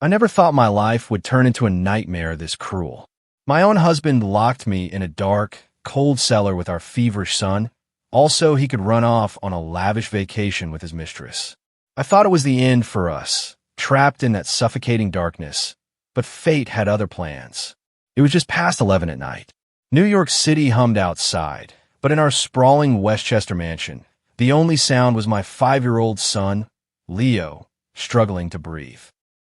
I never thought my life would turn into a nightmare this cruel. My own husband locked me in a dark, cold cellar with our feverish son. Also, he could run off on a lavish vacation with his mistress. I thought it was the end for us, trapped in that suffocating darkness. But fate had other plans. It was just past 11 at night. New York City hummed outside, but in our sprawling Westchester mansion, the only sound was my 5-year-old son, Leo, struggling to breathe.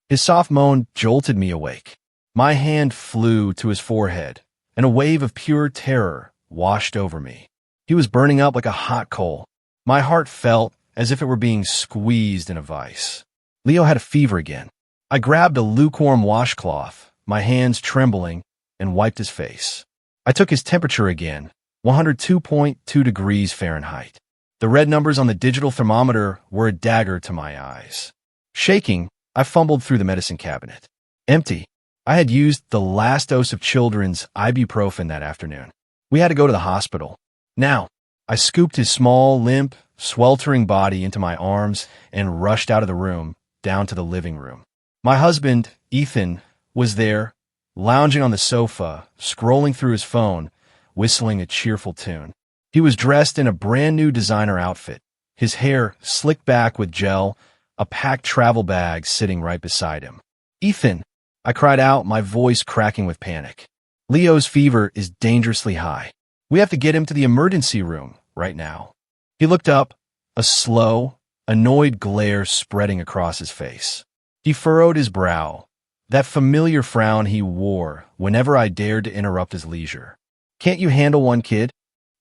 His soft moan jolted me awake. My hand flew to his forehead, and a wave of pure terror washed over me. He was burning up like a hot coal. My heart felt as if it were being squeezed in a vice. Leo had a fever again. I grabbed a lukewarm washcloth, my hands trembling, and wiped his face. I took his temperature again, 102.2 degrees Fahrenheit. The red numbers on the digital thermometer were a dagger to my eyes. Shaking, I fumbled through the medicine cabinet. Empty. I had used the last dose of children's ibuprofen that afternoon. We had to go to the hospital. Now, I scooped his small, limp, sweltering body into my arms and rushed out of the room, down to the living room. My husband, Ethan, was there, lounging on the sofa, scrolling through his phone, whistling a cheerful tune. He was dressed in a brand-new designer outfit, his hair slicked back with gel, a packed travel bag sitting right beside him. "Ethan," I cried out, my voice cracking with panic. "Leo's fever is dangerously high. We have to get him to the emergency room right now." He looked up, a slow, annoyed glare spreading across his face. He furrowed his brow, that familiar frown he wore whenever I dared to interrupt his leisure. "Can't you handle one kid?"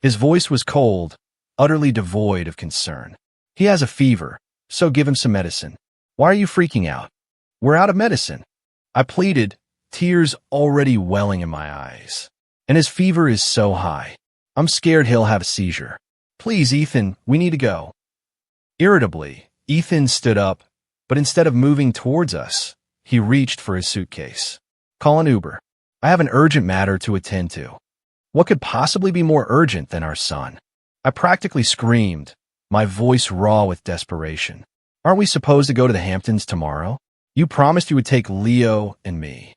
His voice was cold, utterly devoid of concern. "He has a fever, so give him some medicine." "Why are you freaking out?" "We're out of medicine," I pleaded, tears already welling in my eyes. "And his fever is so high. I'm scared he'll have a seizure. Please, Ethan, we need to go." Irritably, Ethan stood up, but instead of moving towards us, he reached for his suitcase. "Call an Uber. I have an urgent matter to attend to." What could possibly be more urgent than our son? I practically screamed, my voice raw with desperation. "Aren't we supposed to go to the Hamptons tomorrow? You promised you would take Leo and me."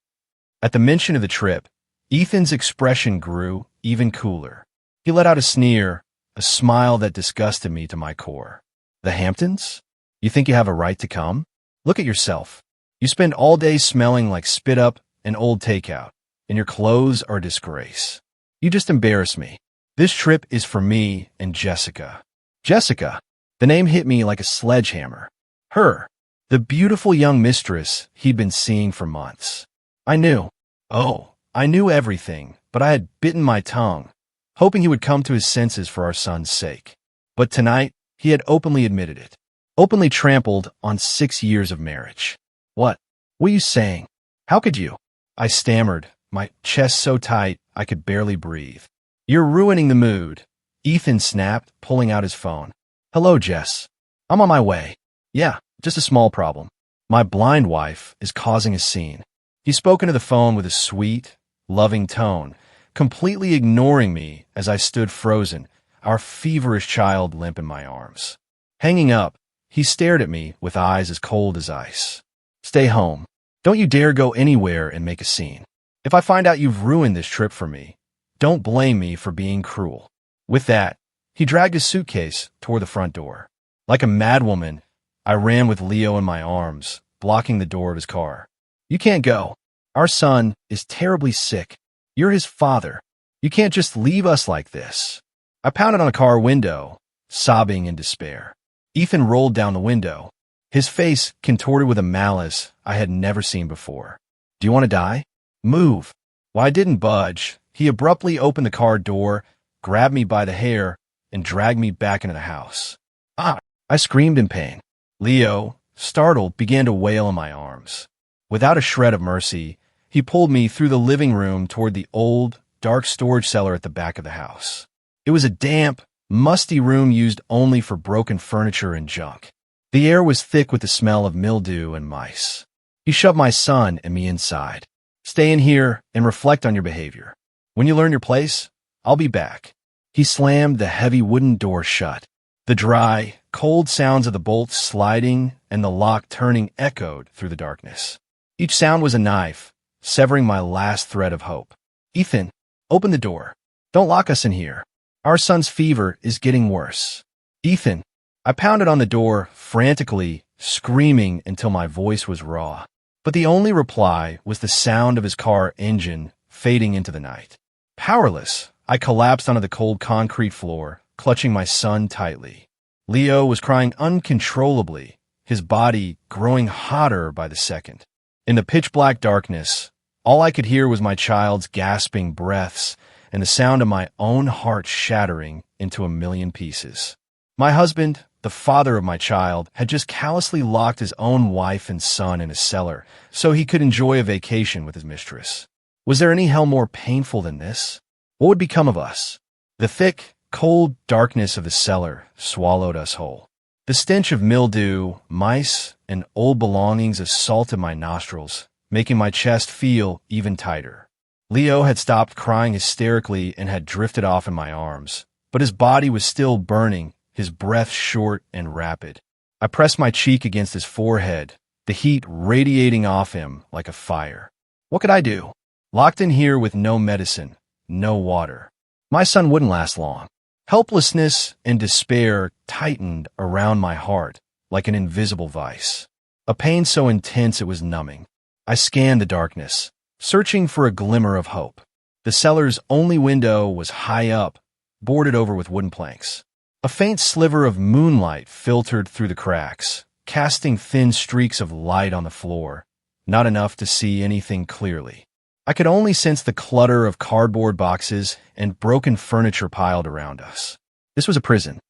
At the mention of the trip, Ethan's expression grew even cooler. He let out a sneer, a smile that disgusted me to my core. "The Hamptons? You think you have a right to come? Look at yourself. You spend all day smelling like spit up and old takeout, and your clothes are a disgrace. You just embarrass me. This trip is for me and Jessica." Jessica. The name hit me like a sledgehammer. Her. The beautiful young mistress he'd been seeing for months. I knew. Oh, I knew everything, but I had bitten my tongue, hoping he would come to his senses for our son's sake. But tonight, he had openly admitted it. Openly trampled on 6 years of marriage. What are you saying? How could you?" I stammered, my chest so tight I could barely breathe. "You're ruining the mood," Ethan snapped, pulling out his phone. "Hello, Jess. I'm on my way. Yeah, just a small problem. My blind wife is causing a scene." He spoke into the phone with a sweet, loving tone, completely ignoring me as I stood frozen, our feverish child limp in my arms. Hanging up, he stared at me with eyes as cold as ice. "Stay home. Don't you dare go anywhere and make a scene. If I find out you've ruined this trip for me, don't blame me for being cruel." With that, he dragged his suitcase toward the front door. Like a madwoman, I ran with Leo in my arms, blocking the door of his car. "You can't go. Our son is terribly sick. You're his father. You can't just leave us like this." I pounded on the car window, sobbing in despair. Ethan rolled down the window, his face contorted with a malice I had never seen before. "Do you want to die? Move." While I didn't budge, he abruptly opened the car door, grabbed me by the hair, and dragged me back into the house. "Ah!" I screamed in pain. Leo, startled, began to wail in my arms. Without a shred of mercy, he pulled me through the living room toward the old, dark storage cellar at the back of the house. It was a damp, musty room used only for broken furniture and junk. The air was thick with the smell of mildew and mice. He shoved my son and me inside. "Stay in here and reflect on your behavior. When you learn your place, I'll be back." He slammed the heavy wooden door shut. The dry, cold sounds of the bolts sliding and the lock turning echoed through the darkness. Each sound was a knife, severing my last thread of hope. Ethan, open the door. Don't lock us in here. Our son's fever is getting worse. Ethan. I pounded on the door frantically, screaming until my voice was raw. But the only reply was the sound of his car engine fading into the night. Powerless, I collapsed onto the cold concrete floor, clutching my son tightly. Leo was crying uncontrollably, his body growing hotter by the second. In the pitch-black darkness, all I could hear was my child's gasping breaths and the sound of my own heart shattering into a million pieces. My husband, the father of my child, had just callously locked his own wife and son in a cellar so he could enjoy a vacation with his mistress. Was there any hell more painful than this? What would become of us? The thick, cold darkness of the cellar swallowed us whole. The stench of mildew, mice, and old belongings assaulted my nostrils, making my chest feel even tighter. Leo had stopped crying hysterically and had drifted off in my arms, but his body was still burning, his breath short and rapid. I pressed my cheek against his forehead, the heat radiating off him like a fire. What could I do? Locked in here with no medicine, no water. My son wouldn't last long. Helplessness and despair tightened around my heart like an invisible vice. A pain so intense it was numbing. I scanned the darkness, searching for a glimmer of hope. The cellar's only window was high up, boarded over with wooden planks. A faint sliver of moonlight filtered through the cracks, casting thin streaks of light on the floor, not enough to see anything clearly. I could only sense the clutter of cardboard boxes and broken furniture piled around us. This was a prison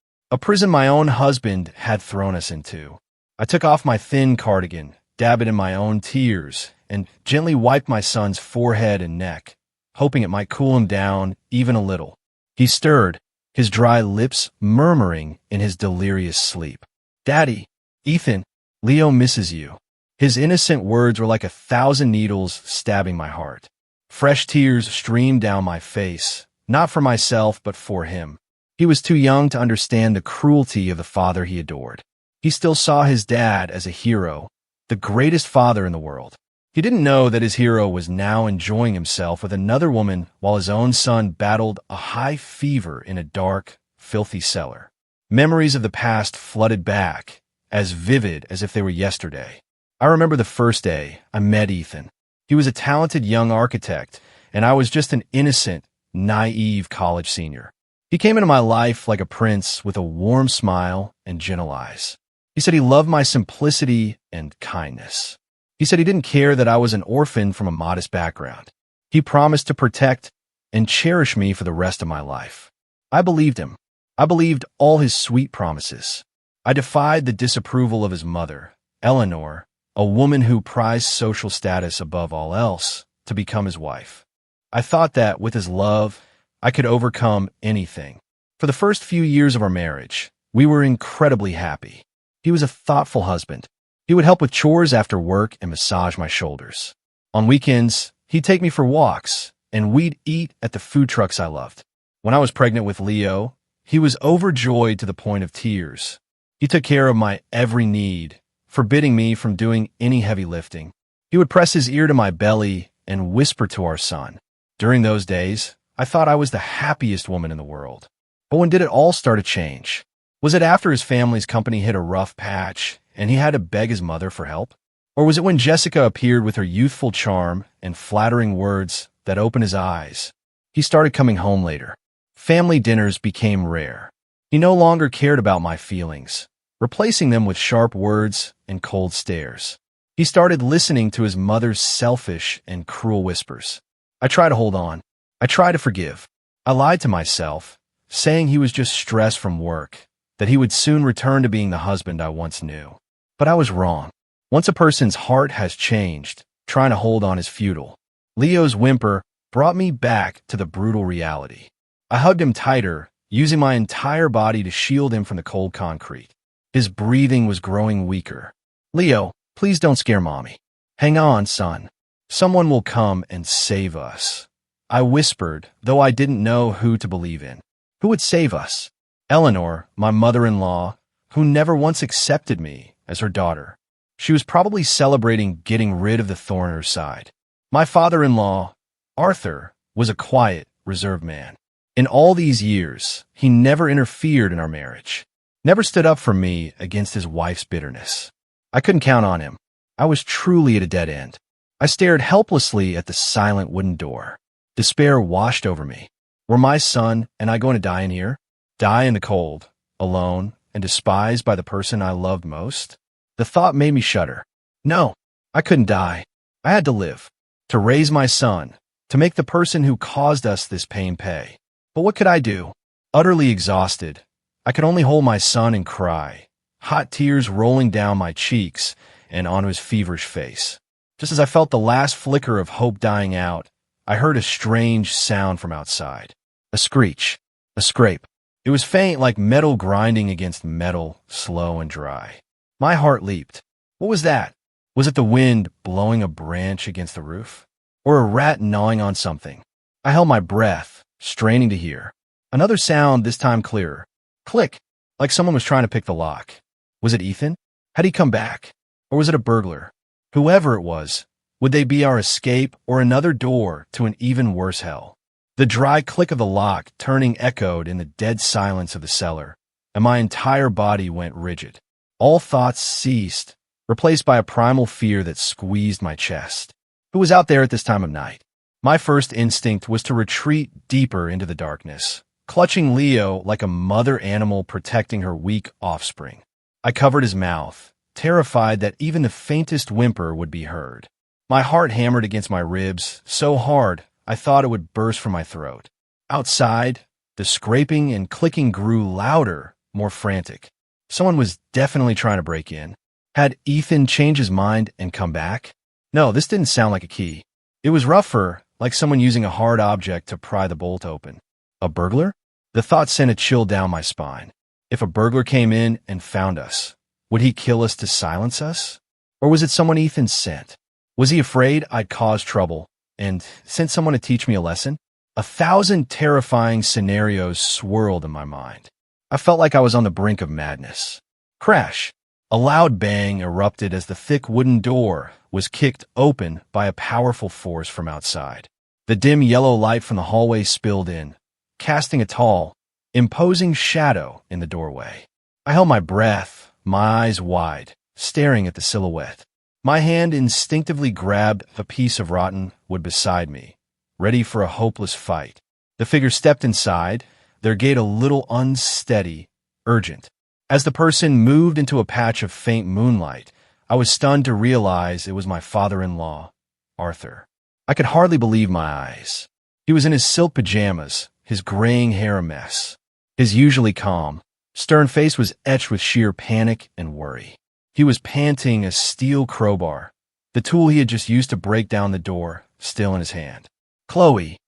my own husband had thrown us into. I took off my thin cardigan, dabbed it in my own tears, and gently wiped my son's forehead and neck, hoping it might cool him down even a little. He stirred, his dry lips murmuring in his delirious sleep. "Daddy, Ethan, Leo misses you." His innocent words were like 1,000 needles stabbing my heart. Fresh tears streamed down my face, not for myself but for him. He was too young to understand the cruelty of the father he adored. He still saw his dad as a hero, the greatest father in the world. He didn't know that his hero was now enjoying himself with another woman while his own son battled a high fever in a dark, filthy cellar. Memories of the past flooded back, as vivid as if they were yesterday. I remember the first day I met Ethan. He was a talented young architect, and I was just an innocent, naive college senior. He came into my life like a prince with a warm smile and gentle eyes. He said he loved my simplicity and kindness. He said he didn't care that I was an orphan from a modest background. He promised to protect and cherish me for the rest of my life. I believed him. I believed all his sweet promises. I defied the disapproval of his mother, Eleanor, a woman who prized social status above all else, to become his wife. I thought that, with his love, I could overcome anything. For the first few years of our marriage, we were incredibly happy. He was a thoughtful husband. He would help with chores after work and massage my shoulders. On weekends, he'd take me for walks, and we'd eat at the food trucks I loved. When I was pregnant with Leo, he was overjoyed to the point of tears. He took care of my every need, forbidding me from doing any heavy lifting. He would press his ear to my belly and whisper to our son. During those days, I thought I was the happiest woman in the world. But when did it all start to change? Was it after his family's company hit a rough patch and he had to beg his mother for help? Or was it when Jessica appeared with her youthful charm and flattering words that opened his eyes? He started coming home later. Family dinners became rare. He no longer cared about my feelings, replacing them with sharp words and cold stares. He started listening to his mother's selfish and cruel whispers. I tried to hold on. I tried to forgive. I lied to myself, saying he was just stressed from work, that he would soon return to being the husband I once knew. But I was wrong. Once a person's heart has changed, trying to hold on is futile. Leo's whimper brought me back to the brutal reality. I hugged him tighter, using my entire body to shield him from the cold concrete. His breathing was growing weaker. "Leo, please don't scare Mommy. Hang on, son. Someone will come and save us." I whispered, though I didn't know who to believe in. Who would save us? Eleanor, my mother-in-law, who never once accepted me as her daughter. She was probably celebrating getting rid of the thorn in her side. My father-in-law, Arthur, was a quiet, reserved man. In all these years, he never interfered in our marriage, never stood up for me against his wife's bitterness. I couldn't count on him. I was truly at a dead end. I stared helplessly at the silent wooden door. Despair washed over me. Were my son and I going to die in here? Die in the cold, alone, and despised by the person I loved most? The thought made me shudder. No, I couldn't die. I had to live, to raise my son, to make the person who caused us this pain pay. But what could I do? Utterly exhausted, I could only hold my son and cry, hot tears rolling down my cheeks and onto his feverish face. Just as I felt the last flicker of hope dying out, I heard a strange sound from outside. A screech, a scrape. It was faint like metal grinding against metal, slow and dry. My heart leaped. What was that? Was it the wind blowing a branch against the roof? Or a rat gnawing on something? I held my breath, straining to hear. Another sound, this time clearer. Click, like someone was trying to pick the lock. Was it Ethan? Had he come back? Or was it a burglar? Whoever it was, would they be our escape or another door to an even worse hell? The dry click of the lock turning echoed in the dead silence of the cellar, and my entire body went rigid. All thoughts ceased, replaced by a primal fear that squeezed my chest. Who was out there at this time of night? My first instinct was to retreat deeper into the darkness, clutching Leo like a mother animal protecting her weak offspring. I covered his mouth, terrified that even the faintest whimper would be heard. My heart hammered against my ribs, so hard I thought it would burst from my throat. Outside, the scraping and clicking grew louder, more frantic. Someone was definitely trying to break in. Had Ethan changed his mind and come back? No, this didn't sound like a key. It was rougher, like someone using a hard object to pry the bolt open. A burglar? The thought sent a chill down my spine. If a burglar came in and found us, would he kill us to silence us? Or was it someone Ethan sent? Was he afraid I'd cause trouble and sent someone to teach me a lesson? 1,000 terrifying scenarios swirled in my mind. I felt like I was on the brink of madness. Crash! A loud bang erupted as the thick wooden door was kicked open by a powerful force from outside. The dim yellow light from the hallway spilled in, casting a tall, imposing shadow in the doorway. I held my breath, my eyes wide, staring at the silhouette. My hand instinctively grabbed a piece of rotten wood beside me, ready for a hopeless fight. The figure stepped inside, their gait a little unsteady, urgent. As the person moved into a patch of faint moonlight, I was stunned to realize it was my father-in-law, Arthur. I could hardly believe my eyes. He was in his silk pajamas, his graying hair a mess. His usually calm, stern face was etched with sheer panic and worry. He was panting a steel crowbar, the tool he had just used to break down the door, still in his hand. Chloe,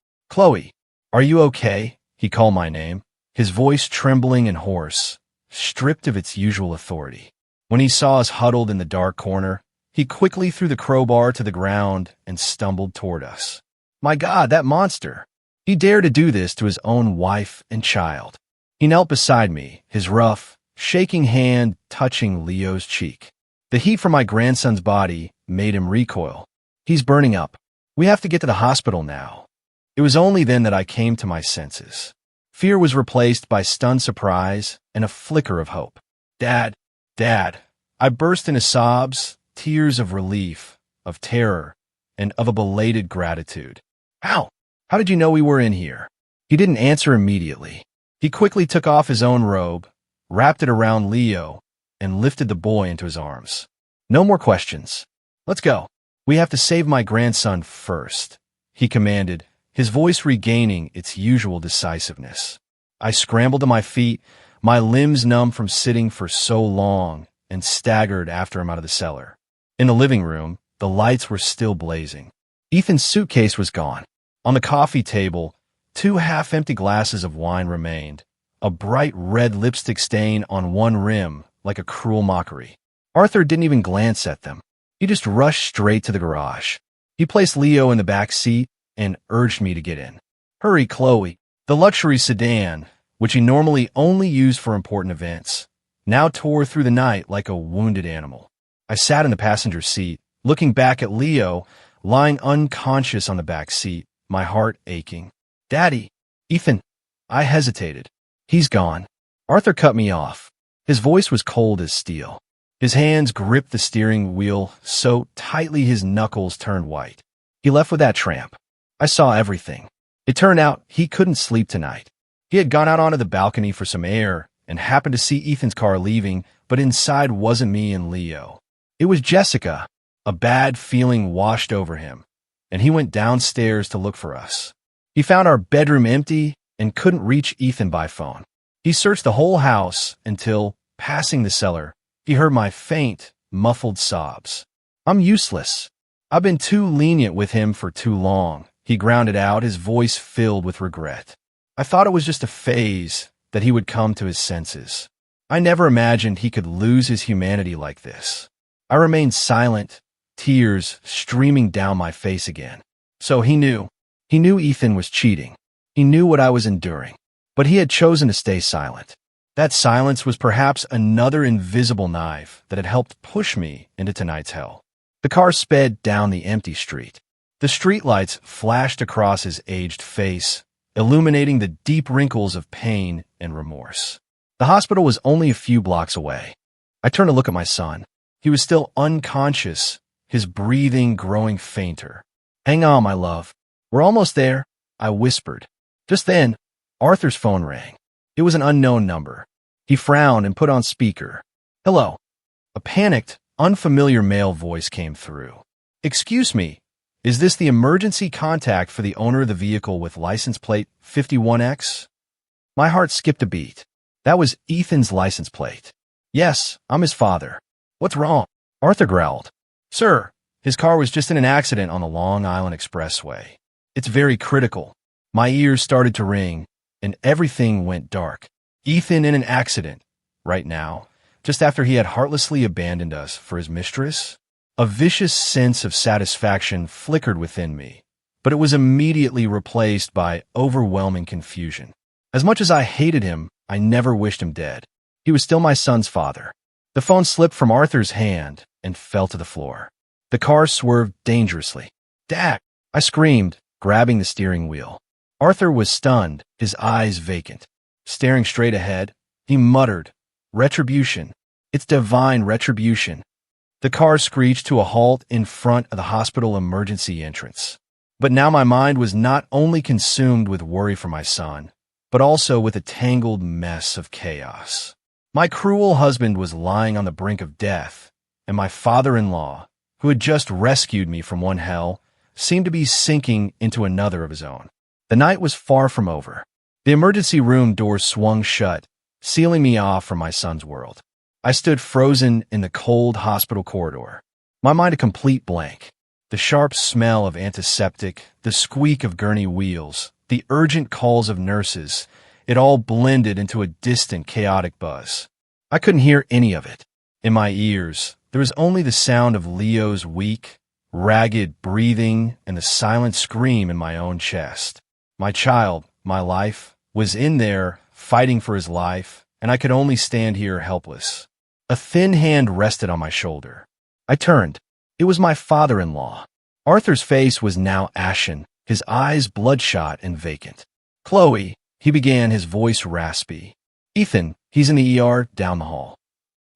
are you okay? He called my name, his voice trembling and hoarse, stripped of its usual authority. When he saw us huddled in the dark corner, he quickly threw the crowbar to the ground and stumbled toward us. My God, that monster! He dared to do this to his own wife and child. He knelt beside me, his rough, shaking hand touching Leo's cheek. The heat from my grandson's body made him recoil. He's burning up. We have to get to the hospital now. It was only then that I came to my senses. Fear was replaced by stunned surprise and a flicker of hope. Dad. I burst into sobs, tears of relief, of terror, and of a belated gratitude. How did you know we were in here? He didn't answer immediately. He quickly took off his own robe, wrapped it around Leo, and lifted the boy into his arms. No more questions. Let's go. We have to save my grandson first, he commanded, his voice regaining its usual decisiveness. I scrambled to my feet, my limbs numb from sitting for so long, and staggered after him out of the cellar. In the living room, the lights were still blazing. Ethan's suitcase was gone. On the coffee table, 2 half-empty glasses of wine remained, a bright red lipstick stain on one rim like a cruel mockery. Arthur didn't even glance at them. He just rushed straight to the garage. He placed Leo in the back seat and urged me to get in. Hurry, Chloe. The luxury sedan, which he normally only used for important events, now tore through the night like a wounded animal. I sat in the passenger seat, looking back at Leo, lying unconscious on the back seat, my heart aching. Daddy, Ethan, I hesitated. He's gone. Arthur cut me off. His voice was cold as steel. His hands gripped the steering wheel so tightly his knuckles turned white. He left with that tramp. I saw everything. It turned out he couldn't sleep tonight. He had gone out onto the balcony for some air and happened to see Ethan's car leaving, but inside wasn't me and Leo. It was Jessica. A bad feeling washed over him, and he went downstairs to look for us. He found our bedroom empty and couldn't reach Ethan by phone. He searched the whole house until, passing the cellar, he heard my faint, muffled sobs. I'm useless. I've been too lenient with him for too long, he grounded out, his voice filled with regret. I thought it was just a phase, that he would come to his senses. I never imagined he could lose his humanity like this. I remained silent, tears streaming down my face again. So he knew. He knew Ethan was cheating. He knew what I was enduring. But he had chosen to stay silent. That silence was perhaps another invisible knife that had helped push me into tonight's hell. The car sped down the empty street. The streetlights flashed across his aged face, illuminating the deep wrinkles of pain and remorse. The hospital was only a few blocks away. I turned to look at my son. He was still unconscious, his breathing growing fainter. Hang on, my love. We're almost there, I whispered. Just then, Arthur's phone rang. It was an unknown number. He frowned and put on speaker. Hello. A panicked, unfamiliar male voice came through. Excuse me, is this the emergency contact for the owner of the vehicle with license plate 51X? My heart skipped a beat. That was Ethan's license plate. Yes, I'm his father. What's wrong? Arthur growled. Sir, his car was just in an accident on the Long Island Expressway. It's very critical. My ears started to ring, and everything went dark. Ethan in an accident, right now, just after he had heartlessly abandoned us for his mistress? A vicious sense of satisfaction flickered within me, but it was immediately replaced by overwhelming confusion. As much as I hated him, I never wished him dead. He was still my son's father. The phone slipped from Arthur's hand and fell to the floor. The car swerved dangerously. Dad! I screamed, grabbing the steering wheel. Arthur was stunned, his eyes vacant. Staring straight ahead, he muttered, Retribution. It's divine retribution. The car screeched to a halt in front of the hospital emergency entrance. But now my mind was not only consumed with worry for my son, but also with a tangled mess of chaos. My cruel husband was lying on the brink of death, and my father-in-law, who had just rescued me from one hell, seemed to be sinking into another of his own. The night was far from over. The emergency room doors swung shut, sealing me off from my son's world. I stood frozen in the cold hospital corridor, my mind a complete blank. The sharp smell of antiseptic, the squeak of gurney wheels, the urgent calls of nurses, it all blended into a distant, chaotic buzz. I couldn't hear any of it. In my ears, there was only the sound of Leo's weak, ragged breathing and the silent scream in my own chest. My child, my life, was in there, fighting for his life, and I could only stand here helpless. A thin hand rested on my shoulder. I turned. It was my father-in-law. Arthur's face was now ashen, his eyes bloodshot and vacant. Chloe, he began, his voice raspy. Ethan, he's in the ER down the hall.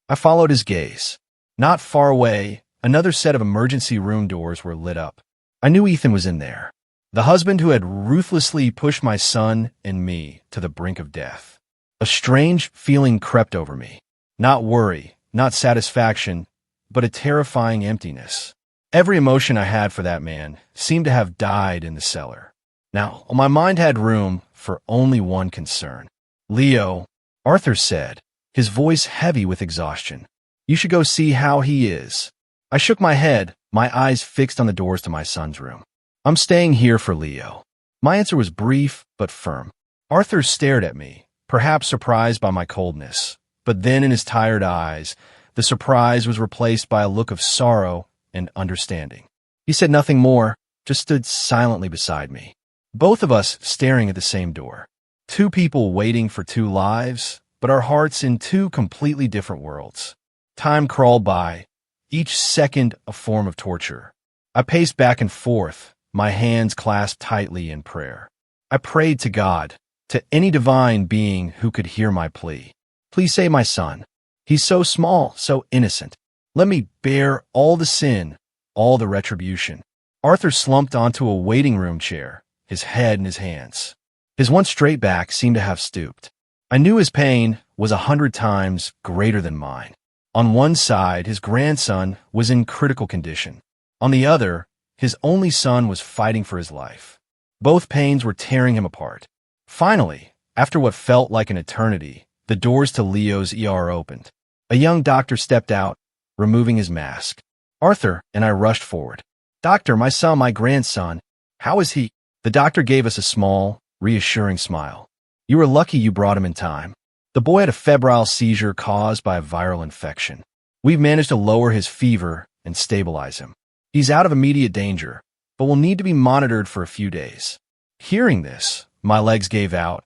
I followed his gaze. Not far away, another set of emergency room doors were lit up. I knew Ethan was in there. The husband who had ruthlessly pushed my son and me to the brink of death. A strange feeling crept over me. Not worry, not satisfaction, but a terrifying emptiness. Every emotion I had for that man seemed to have died in the cellar. Now, my mind had room for only one concern. Leo, Arthur said, his voice heavy with exhaustion. You should go see how he is. I shook my head, my eyes fixed on the doors to my son's room. I'm staying here for Leo. My answer was brief but firm. Arthur stared at me, perhaps surprised by my coldness. But then in his tired eyes, the surprise was replaced by a look of sorrow and understanding. He said nothing more, just stood silently beside me. Both of us staring at the same door. Two people waiting for two lives, but our hearts in two completely different worlds. Time crawled by, each second a form of torture. I paced back and forth, my hands clasped tightly in prayer. I prayed to God, to any divine being who could hear my plea. Please save my son. He's so small, so innocent. Let me bear all the sin, all the retribution. Arthur slumped onto a waiting room chair, his head in his hands. His once straight back seemed to have stooped. I knew his pain was 100 times greater than mine. On one side, his grandson was in critical condition. On the other, his only son was fighting for his life. Both pains were tearing him apart. Finally, after what felt like an eternity, the doors to Leo's ER opened. A young doctor stepped out, removing his mask. Arthur and I rushed forward. Doctor, my son, my grandson, how is he? The doctor gave us a small, reassuring smile. You were lucky you brought him in time. The boy had a febrile seizure caused by a viral infection. We've managed to lower his fever and stabilize him. He's out of immediate danger, but will need to be monitored for a few days. Hearing this, my legs gave out,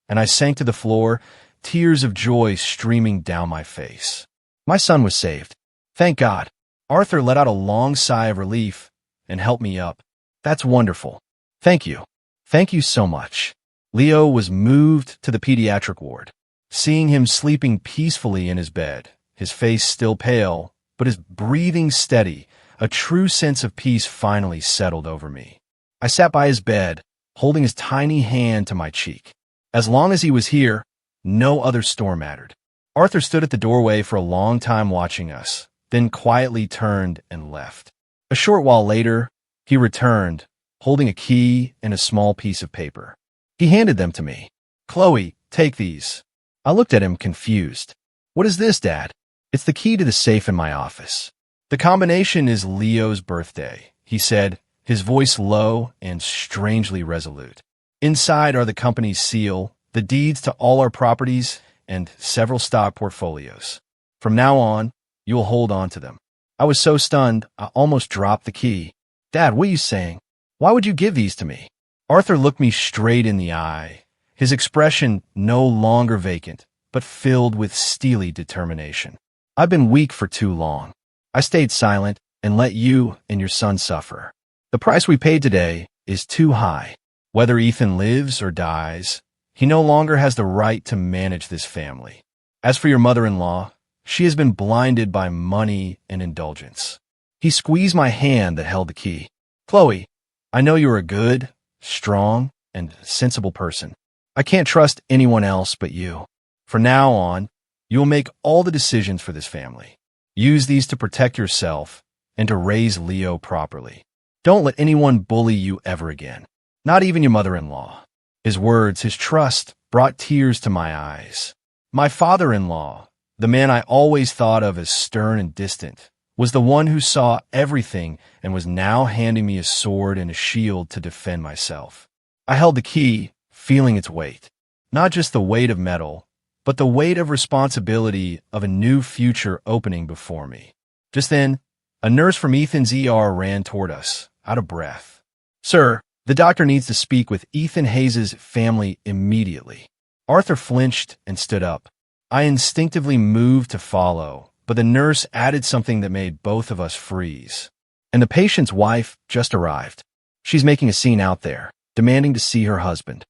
and I sank to the floor, tears of joy streaming down my face. My son was saved. Thank God. Arthur let out a long sigh of relief and helped me up. That's wonderful. Thank you. Thank you so much. Leo was moved to the pediatric ward. Seeing him sleeping peacefully in his bed, his face still pale, but his breathing steady, a true sense of peace finally settled over me. I sat by his bed, holding his tiny hand to my cheek. As long as he was here, no other store mattered. Arthur stood at the doorway for a long time watching us, then quietly turned and left. A short while later, he returned, holding a key and a small piece of paper. He handed them to me. Chloe, take these. I looked at him confused. What is this, Dad? It's the key to the safe in my office. The combination is Leo's birthday, he said, his voice low and strangely resolute. Inside are the company's seal, the deeds to all our properties, and several stock portfolios. From now on, you will hold on to them. I was so stunned, I almost dropped the key. Dad, what are you saying? Why would you give these to me? Arthur looked me straight in the eye, his expression no longer vacant, but filled with steely determination. I've been weak for too long. I stayed silent and let you and your son suffer. The price we paid today is too high. Whether Ethan lives or dies, he no longer has the right to manage this family. As for your mother-in-law, she has been blinded by money and indulgence. He squeezed my hand that held the key. Chloe, I know you're a good, strong, and sensible person. I can't trust anyone else but you. From now on, you will make all the decisions for this family. Use these to protect yourself and to raise Leo properly. Don't let anyone bully you ever again. Not even your mother-in-law. His words, his trust, brought tears to my eyes. My father-in-law, the man I always thought of as stern and distant, was the one who saw everything and was now handing me a sword and a shield to defend myself. I held the key, feeling its weight. Not just the weight of metal, but the weight of responsibility of a new future opening before me. Just then, a nurse from Ethan's ER ran toward us, out of breath. Sir, the doctor needs to speak with Ethan Hayes' family immediately. Arthur flinched and stood up. I instinctively moved to follow, but the nurse added something that made both of us freeze. And the patient's wife just arrived. She's making a scene out there, demanding to see her husband.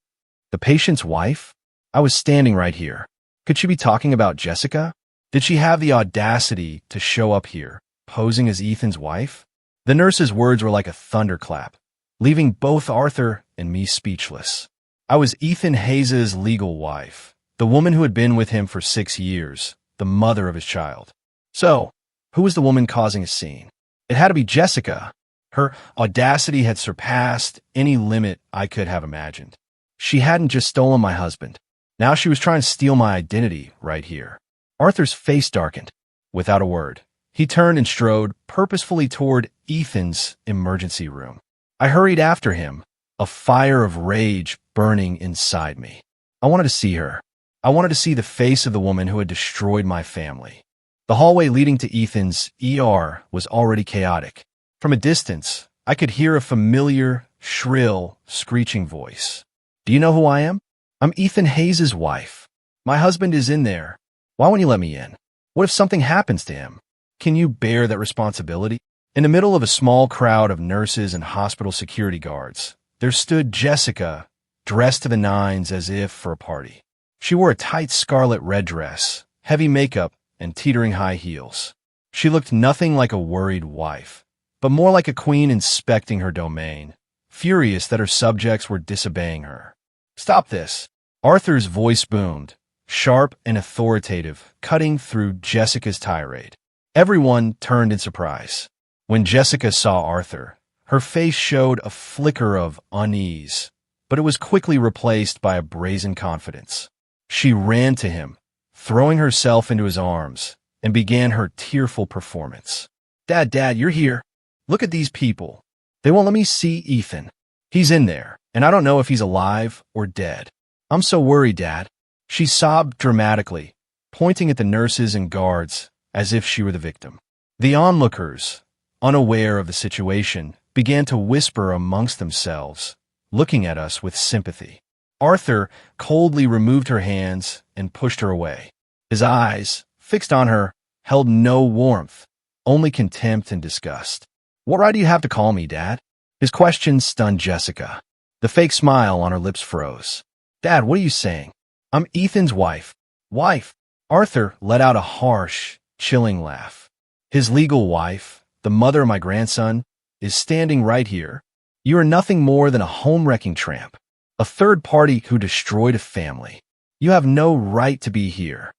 The patient's wife? I was standing right here. Could she be talking about Jessica? Did she have the audacity to show up here, posing as Ethan's wife? The nurse's words were like a thunderclap, leaving both Arthur and me speechless. I was Ethan Hayes' legal wife, the woman who had been with him for 6 years, the mother of his child. So, who was the woman causing a scene? It had to be Jessica. Her audacity had surpassed any limit I could have imagined. She hadn't just stolen my husband. Now she was trying to steal my identity right here. Arthur's face darkened. Without a word, he turned and strode purposefully toward Ethan's emergency room. I hurried after him, a fire of rage burning inside me. I wanted to see her. I wanted to see the face of the woman who had destroyed my family. The hallway leading to Ethan's ER was already chaotic. From a distance, I could hear a familiar, shrill, screeching voice. Do you know who I am? I'm Ethan Hayes' wife. My husband is in there. Why won't you let me in? What if something happens to him? Can you bear that responsibility? In the middle of a small crowd of nurses and hospital security guards, there stood Jessica, dressed to the nines as if for a party. She wore a tight scarlet red dress, heavy makeup, and teetering high heels. She looked nothing like a worried wife, but more like a queen inspecting her domain, furious that her subjects were disobeying her. "Stop this!" Arthur's voice boomed, sharp and authoritative, cutting through Jessica's tirade. Everyone turned in surprise. When Jessica saw Arthur, her face showed a flicker of unease, but it was quickly replaced by a brazen confidence. She ran to him, throwing herself into his arms, and began her tearful performance. Dad, you're here. Look at these people. They won't let me see Ethan. He's in there, and I don't know if he's alive or dead. I'm so worried, Dad." She sobbed dramatically, pointing at the nurses and guards as if she were the victim. The onlookers, unaware of the situation, began to whisper amongst themselves, looking at us with sympathy. Arthur coldly removed her hands and pushed her away. His eyes, fixed on her, held no warmth, only contempt and disgust. "What right do you have to call me, Dad?" His question stunned Jessica. The fake smile on her lips froze. "Dad, what are you saying? I'm Ethan's wife." "Wife?" Arthur let out a harsh, chilling laugh. "His legal wife, the mother of my grandson, is standing right here. You are nothing more than a home-wrecking tramp, a third party who destroyed a family. You have no right to be here."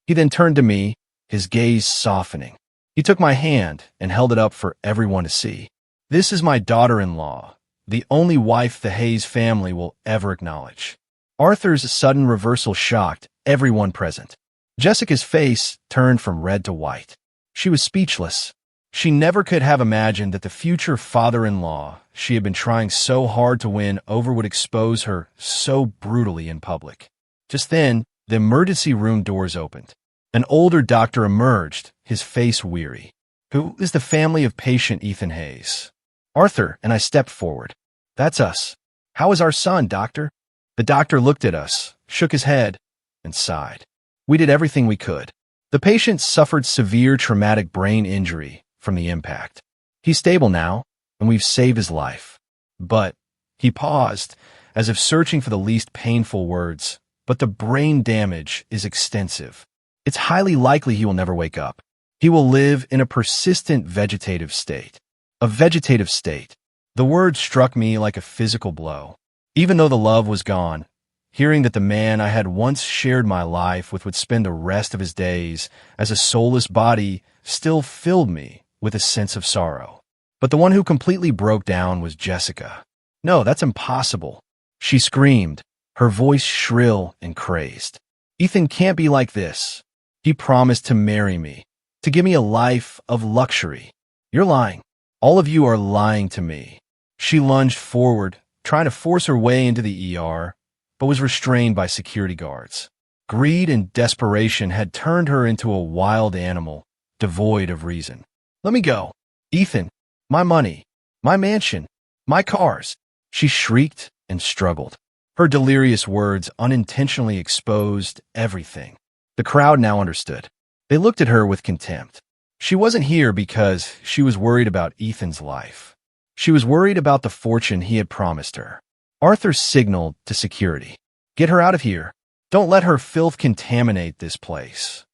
He then turned to me, his gaze softening. He took my hand and held it up for everyone to see. "This is my daughter-in-law, the only wife the Hayes family will ever acknowledge." Arthur's sudden reversal shocked everyone present. Jessica's face turned from red to white. She was speechless. She never could have imagined that the future father-in-law she had been trying so hard to win over would expose her so brutally in public. Just then, the emergency room doors opened. An older doctor emerged, his face weary. "Who is the family of patient Ethan Hayes?" Arthur and I stepped forward. "That's us. How is our son, doctor?" The doctor looked at us, shook his head, and sighed. "We did everything we could. The patient suffered severe traumatic brain injury from the impact. He's stable now, and we've saved his life. But," he paused, as if searching for the least painful words, "but the brain damage is extensive. It's highly likely he will never wake up. He will live in a persistent vegetative state." A vegetative state. The word struck me like a physical blow. Even though the love was gone, hearing that the man I had once shared my life with would spend the rest of his days as a soulless body still filled me with a sense of sorrow. But the one who completely broke down was Jessica. "No, that's impossible," she screamed, her voice shrill and crazed. "Ethan can't be like this. He promised to marry me, to give me a life of luxury. You're lying. All of you are lying to me." She lunged forward, trying to force her way into the ER, but was restrained by security guards. Greed and desperation had turned her into a wild animal, devoid of reason. "Let me go. Ethan, my money, my mansion, my cars." She shrieked and struggled. Her delirious words unintentionally exposed everything. The crowd now understood. They looked at her with contempt. She wasn't here because she was worried about Ethan's life. She was worried about the fortune he had promised her. Arthur signaled to security. "Get her out of here. Don't let her filth contaminate this place."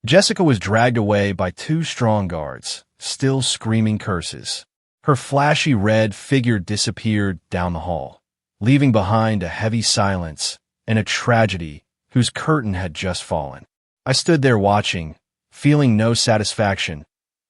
Jessica was dragged away by two strong guards, still screaming curses. Her flashy red figure disappeared down the hall, leaving behind a heavy silence and a tragedy whose curtain had just fallen. I stood there watching, feeling no satisfaction,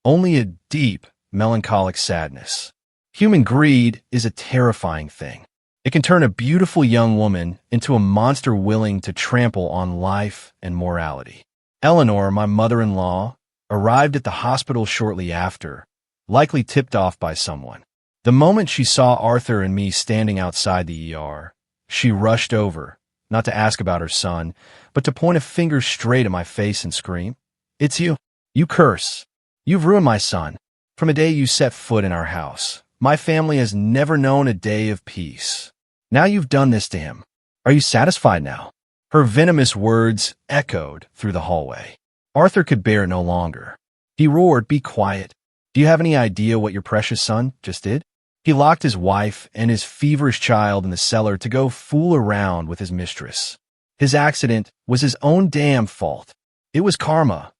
only a deep, melancholic sadness. Human greed is a terrifying thing. It can turn a beautiful young woman into a monster willing to trample on life and morality. Eleanor, my mother-in-law, arrived at the hospital shortly after, likely tipped off by someone. The moment she saw Arthur and me standing outside the ER, she rushed over, not to ask about her son, but to point a finger straight at my face and scream, "It's you. You curse. You've ruined my son. From the day you set foot in our house, my family has never known a day of peace. Now you've done this to him. Are you satisfied now?" Her venomous words echoed through the hallway. Arthur could bear it no longer. He He roared, "Be quiet. Do you have any idea what your precious son just did?" He locked his wife and his feverish child in the cellar to go fool around with his mistress. His accident was his own damn fault. It was karma.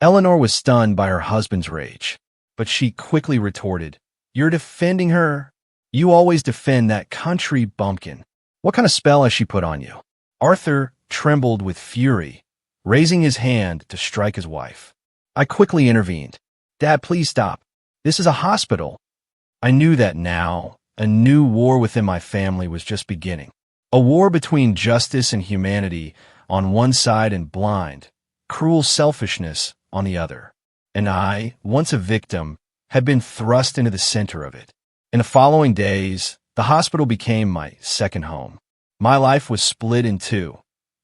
Eleanor was stunned by her husband's rage, but she quickly retorted, "You're defending her? You always defend that country bumpkin. What kind of spell has she put on you?" Arthur trembled with fury, raising his hand to strike his wife. I quickly intervened. "Dad, please stop. This is a hospital." I knew that now a new war within my family was just beginning. A war between justice and humanity on one side and blind, cruel selfishness on the other. And I, once a victim, had been thrust into the center of it. In the following days, the hospital became my second home. My life was split in two,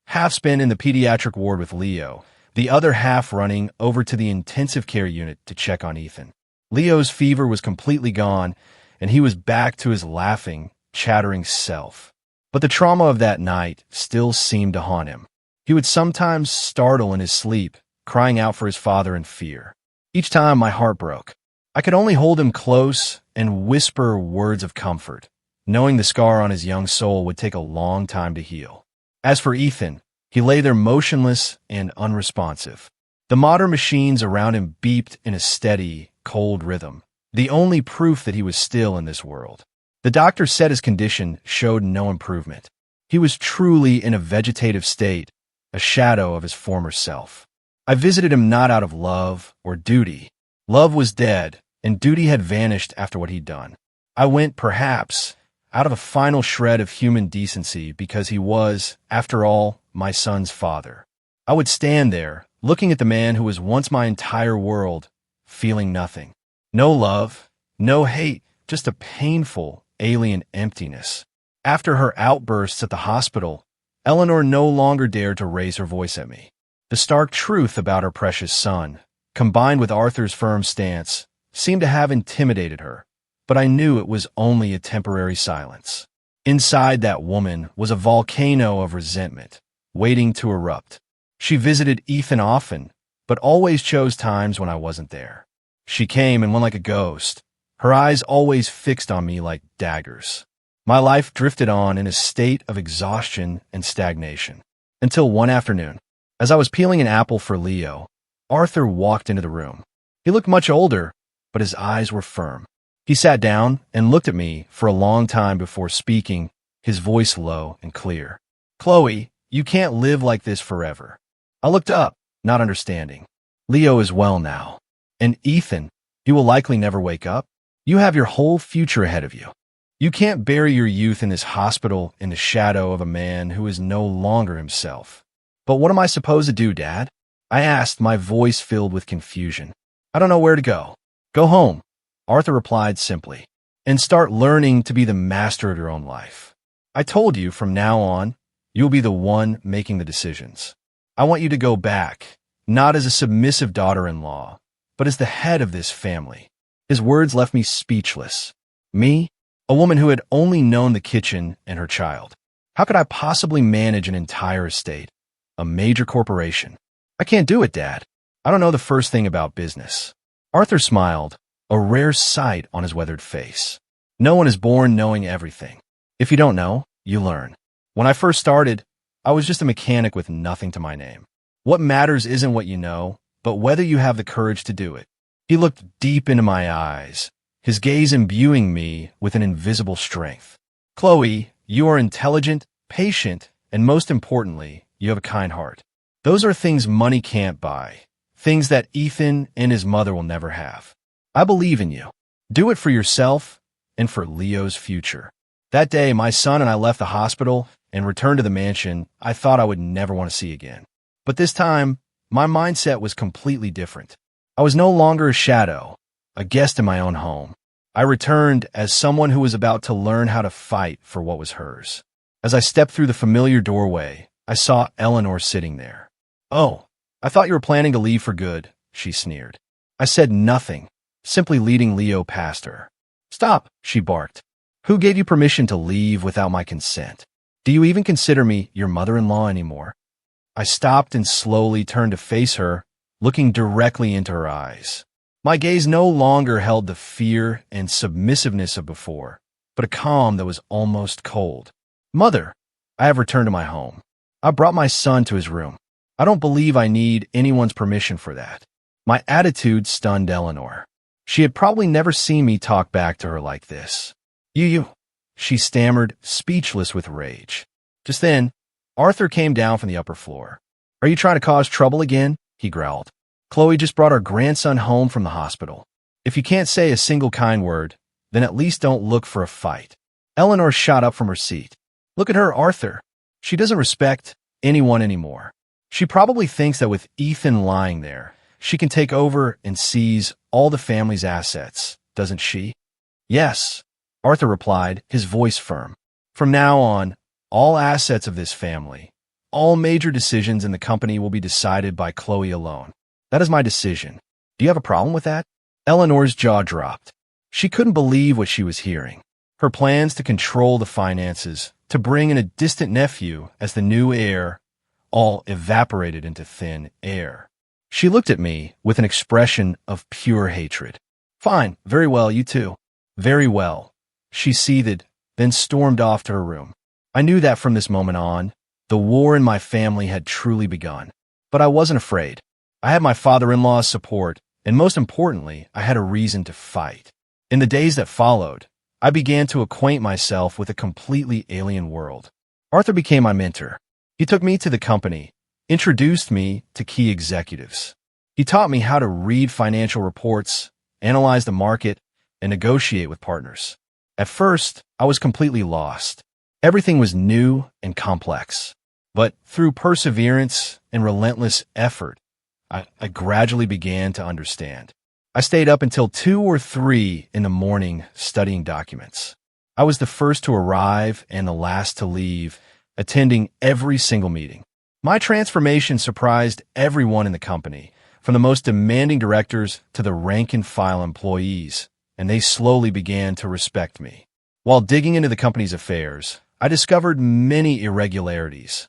half spent in the pediatric ward with Leo, the other half running over to the intensive care unit to check on Ethan. Leo's fever was completely gone, and he was back to his laughing, chattering self. But the trauma of that night still seemed to haunt him. He would sometimes startle in his sleep, crying out for his father in fear. Each time my heart broke. I could only hold him close and whisper words of comfort, knowing the scar on his young soul would take a long time to heal. As for Ethan, he lay there motionless and unresponsive. The modern machines around him beeped in a steady, cold rhythm, the only proof that he was still in this world. The doctor said his condition showed no improvement. He was truly in a vegetative state, a shadow of his former self. I visited him not out of love or duty. Love was dead, and duty had vanished after what he'd done. I went, perhaps, out of a final shred of human decency because he was, after all, my son's father. I would stand there, looking at the man who was once my entire world, feeling nothing. No love, no hate, just a painful, alien emptiness. After her outbursts at the hospital, Eleanor no longer dared to raise her voice at me. The stark truth about her precious son, combined with Arthur's firm stance, seemed to have intimidated her, but I knew it was only a temporary silence. Inside that woman was a volcano of resentment, waiting to erupt. She visited Ethan often, but always chose times when I wasn't there. She came and went like a ghost, her eyes always fixed on me like daggers. My life drifted on in a state of exhaustion and stagnation. Until one afternoon, as I was peeling an apple for Leo, Arthur walked into the room. He looked much older, but his eyes were firm. He sat down and looked at me for a long time before speaking, his voice low and clear. "Chloe, you can't live like this forever." I looked up, not understanding. "Leo is well now. And Ethan, he will likely never wake up. You have your whole future ahead of you. You can't bury your youth in this hospital in the shadow of a man who is no longer himself." "But what am I supposed to do, Dad?" I asked, my voice filled with confusion. "I don't know where to go." "Go home," Arthur replied simply, "and start learning to be the master of your own life. I told you from now on, you'll be the one making the decisions. I want you to go back, not as a submissive daughter-in-law, but as the head of this family." His words left me speechless. Me, a woman who had only known the kitchen and her child. How could I possibly manage an entire estate, a major corporation? "I can't do it, Dad. I don't know the first thing about business." Arthur smiled, a rare sight on his weathered face. No one is born knowing everything. If you don't know, you learn. When I first started, I was just a mechanic with nothing to my name. What matters isn't what you know, but whether you have the courage to do it. He looked deep into my eyes, his gaze imbuing me with an invisible strength. "Chloe, you are intelligent, patient, and most importantly, you have a kind heart. Those are things money can't buy, things that Ethan and his mother will never have. I believe in you. Do it for yourself and for Leo's future." That day, my son and I left the hospital and returned to the mansion I thought I would never want to see again. But this time, my mindset was completely different. I was no longer a shadow, a guest in my own home. I returned as someone who was about to learn how to fight for what was hers. As I stepped through the familiar doorway, I saw Eleanor sitting there. "Oh, I thought you were planning to leave for good," she sneered. I said nothing, simply leading Leo past her. "Stop," she barked. "Who gave you permission to leave without my consent? Do you even consider me your mother-in-law anymore?" I stopped and slowly turned to face her, looking directly into her eyes. My gaze no longer held the fear and submissiveness of before, but a calm that was almost cold. "Mother, I have returned to my home. I brought my son to his room. I don't believe I need anyone's permission for that." My attitude stunned Eleanor. She had probably never seen me talk back to her like this. You, she stammered, speechless with rage. Just then, Arthur came down from the upper floor. "Are you trying to cause trouble again?" he growled. "Chloe just brought our grandson home from the hospital. If you can't say a single kind word, then at least don't look for a fight." Eleanor shot up from her seat. "Look at her, Arthur. She doesn't respect anyone anymore. She probably thinks that with Ethan lying there, she can take over and seize all the family's assets, doesn't she?" "Yes," Arthur replied, his voice firm. "From now on, all assets of this family, all major decisions in the company will be decided by Chloe alone. That is my decision. Do you have a problem with that?" Eleanor's jaw dropped. She couldn't believe what she was hearing. Her plans to control the finances, to bring in a distant nephew as the new heir, all evaporated into thin air. She looked at me with an expression of pure hatred. "Fine, very well, you too." "Very well." She seethed, then stormed off to her room. I knew that from this moment on, the war in my family had truly begun. But I wasn't afraid. I had my father-in-law's support, and most importantly, I had a reason to fight. In the days that followed, I began to acquaint myself with a completely alien world. Arthur became my mentor. He took me to the company, introduced me to key executives. He taught me how to read financial reports, analyze the market, and negotiate with partners. At first, I was completely lost. Everything was new and complex. But through perseverance and relentless effort, I gradually began to understand. I stayed up until 2 or 3 in the morning studying documents. I was the first to arrive and the last to leave, attending every single meeting. My transformation surprised everyone in the company, from the most demanding directors to the rank-and-file employees, and they slowly began to respect me. While digging into the company's affairs, I discovered many irregularities.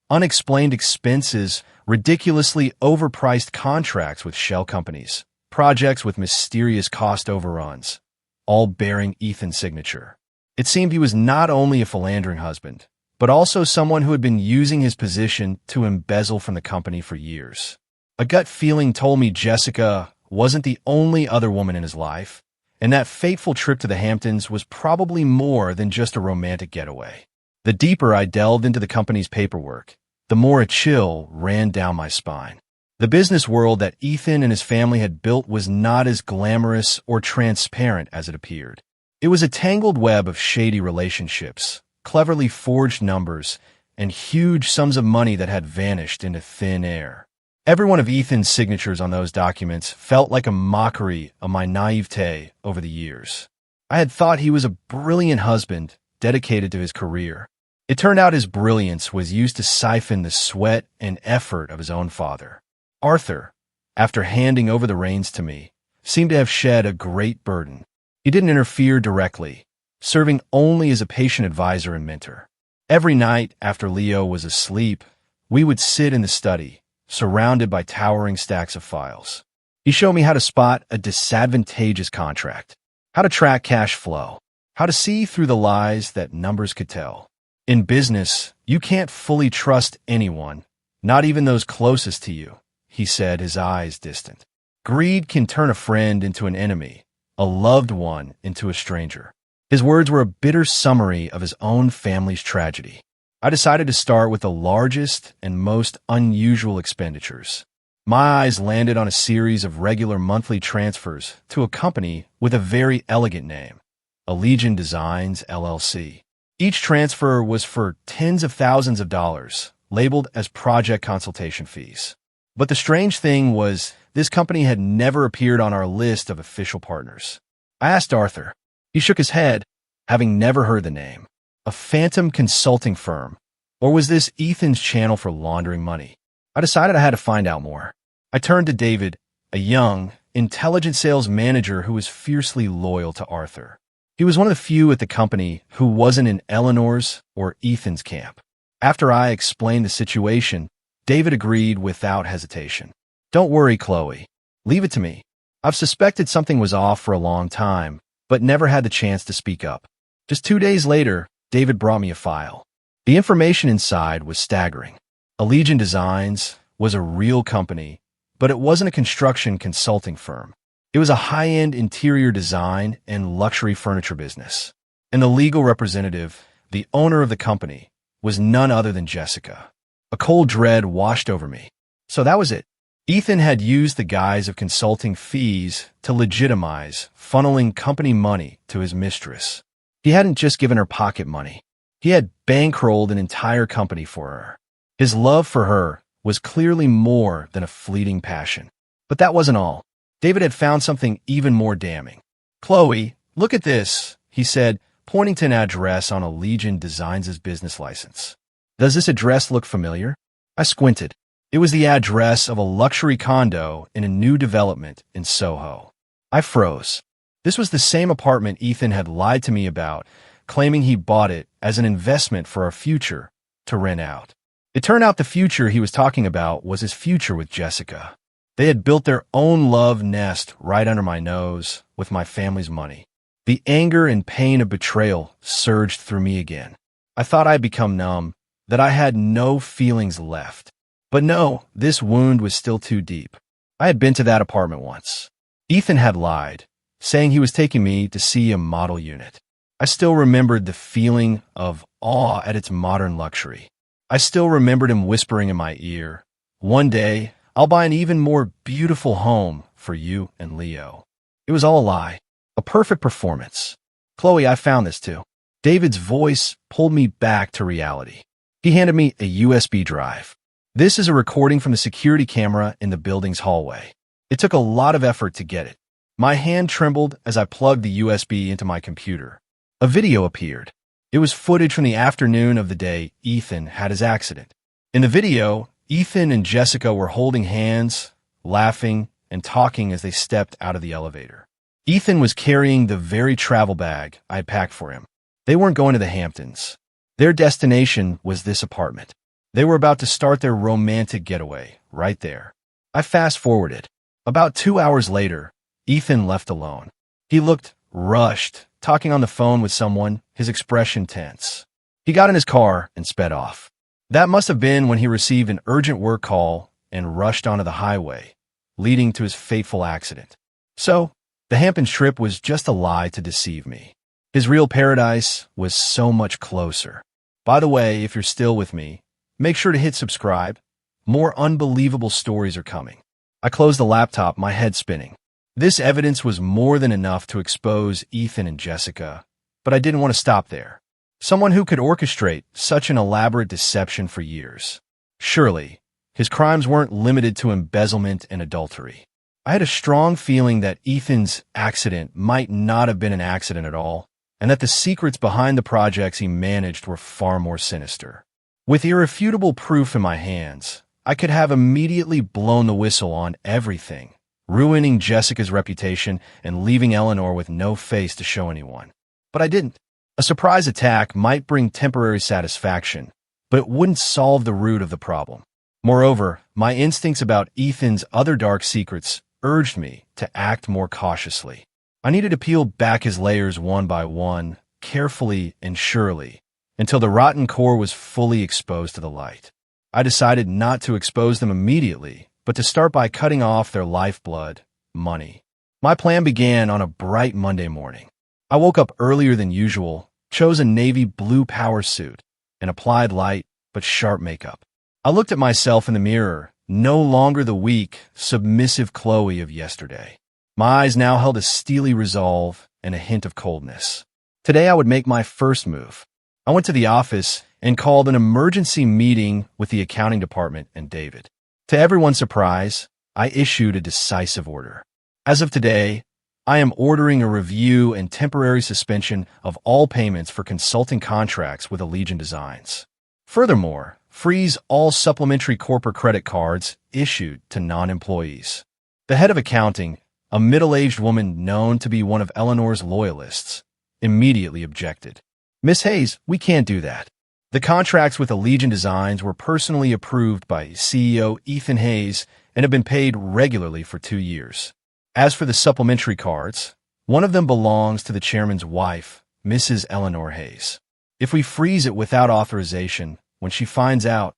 Unexplained expenses, ridiculously overpriced contracts with shell companies, projects with mysterious cost overruns, all bearing Ethan's signature. It seemed he was not only a philandering husband, but also someone who had been using his position to embezzle from the company for years. A gut feeling told me Jessica wasn't the only other woman in his life, and that fateful trip to the Hamptons was probably more than just a romantic getaway. The deeper I delved into the company's paperwork, the more a chill ran down my spine. The business world that Ethan and his family had built was not as glamorous or transparent as it appeared. It was a tangled web of shady relationships, cleverly forged numbers, and huge sums of money that had vanished into thin air. Every one of Ethan's signatures on those documents felt like a mockery of my naivete over the years. I had thought he was a brilliant husband dedicated to his career. It turned out his brilliance was used to siphon the sweat and effort of his own father. Arthur, after handing over the reins to me, seemed to have shed a great burden. He didn't interfere directly, serving only as a patient advisor and mentor. Every night after Leo was asleep, we would sit in the study, surrounded by towering stacks of files. He showed me how to spot a disadvantageous contract, how to track cash flow, how to see through the lies that numbers could tell. In business, you can't fully trust anyone, not even those closest to you, he said, his eyes distant. Greed can turn a friend into an enemy, a loved one into a stranger. His words were a bitter summary of his own family's tragedy. I decided to start with the largest and most unusual expenditures. My eyes landed on a series of regular monthly transfers to a company with a very elegant name, Allegiant Designs, LLC. Each transfer was for tens of thousands of dollars, labeled as project consultation fees. But the strange thing was, this company had never appeared on our list of official partners. I asked Arthur. He shook his head, having never heard the name. A phantom consulting firm, or was this Ethan's channel for laundering money? I decided I had to find out more. I turned to David, a young, intelligent sales manager who was fiercely loyal to Arthur. He was one of the few at the company who wasn't in Eleanor's or Ethan's camp. After I explained the situation, David agreed without hesitation. Don't worry, Chloe. Leave it to me. I've suspected something was off for a long time, but never had the chance to speak up. Just 2 days later, David brought me a file. The information inside was staggering. Allegiant Designs was a real company, but it wasn't a construction consulting firm. It was a high-end interior design and luxury furniture business. And the legal representative, the owner of the company, was none other than Jessica. A cold dread washed over me. So that was it. Ethan had used the guise of consulting fees to legitimize funneling company money to his mistress. He hadn't just given her pocket money. He had bankrolled an entire company for her. His love for her was clearly more than a fleeting passion. But that wasn't all. David had found something even more damning. "Chloe, look at this," he said, pointing to an address on Allegiant Designs' business license. "Does this address look familiar?" I squinted. It was the address of a luxury condo in a new development in Soho. I froze. This was the same apartment Ethan had lied to me about, claiming he bought it as an investment for our future to rent out. It turned out the future he was talking about was his future with Jessica. They had built their own love nest right under my nose with my family's money. The anger and pain of betrayal surged through me again. I thought I had become numb, that I had no feelings left. But no, this wound was still too deep. I had been to that apartment once. Ethan had lied, saying he was taking me to see a model unit. I still remembered the feeling of awe at its modern luxury. I still remembered him whispering in my ear, "One day, I'll buy an even more beautiful home for you and Leo." It was all a lie, a perfect performance. "Chloe, I found this too." David's voice pulled me back to reality. He handed me a USB drive. "This is a recording from the security camera in the building's hallway. It took a lot of effort to get it." My hand trembled as I plugged the USB into my computer. A video appeared. It was footage from the afternoon of the day Ethan had his accident. In the video, Ethan and Jessica were holding hands, laughing, and talking as they stepped out of the elevator. Ethan was carrying the very travel bag I had packed for him. They weren't going to the Hamptons. Their destination was this apartment. They were about to start their romantic getaway right there. I fast-forwarded. About 2 hours later, Ethan left alone. He looked rushed, talking on the phone with someone, his expression tense. He got in his car and sped off. That must have been when he received an urgent work call and rushed onto the highway, leading to his fateful accident. So, the Hamptons trip was just a lie to deceive me. His real paradise was so much closer. By the way, if you're still with me, make sure to hit subscribe. More unbelievable stories are coming. I closed the laptop, my head spinning. This evidence was more than enough to expose Ethan and Jessica, but I didn't want to stop there. Someone who could orchestrate such an elaborate deception for years. Surely, his crimes weren't limited to embezzlement and adultery. I had a strong feeling that Ethan's accident might not have been an accident at all, and that the secrets behind the projects he managed were far more sinister. With irrefutable proof in my hands, I could have immediately blown the whistle on everything, ruining Jessica's reputation and leaving Eleanor with no face to show anyone. But I didn't. A surprise attack might bring temporary satisfaction, but it wouldn't solve the root of the problem. Moreover, my instincts about Ethan's other dark secrets urged me to act more cautiously. I needed to peel back his layers one by one, carefully and surely, until the rotten core was fully exposed to the light. I decided not to expose them immediately, but to start by cutting off their lifeblood, money. My plan began on a bright Monday morning. I woke up earlier than usual, chose a navy blue power suit, and applied light but sharp makeup. I looked at myself in the mirror, no longer the weak, submissive Chloe of yesterday. My eyes now held a steely resolve and a hint of coldness. Today I would make my first move. I went to the office and called an emergency meeting with the accounting department and David. To everyone's surprise, I issued a decisive order. As of today, I am ordering a review and temporary suspension of all payments for consulting contracts with Allegiant Designs. Furthermore, freeze all supplementary corporate credit cards issued to non-employees. The head of accounting, a middle-aged woman known to be one of Eleanor's loyalists, immediately objected. "Miss Hayes, we can't do that. The contracts with Allegiant Designs were personally approved by CEO Ethan Hayes and have been paid regularly for 2 years. As for the supplementary cards, one of them belongs to the chairman's wife, Mrs. Eleanor Hayes. If we freeze it without authorization, when she finds out,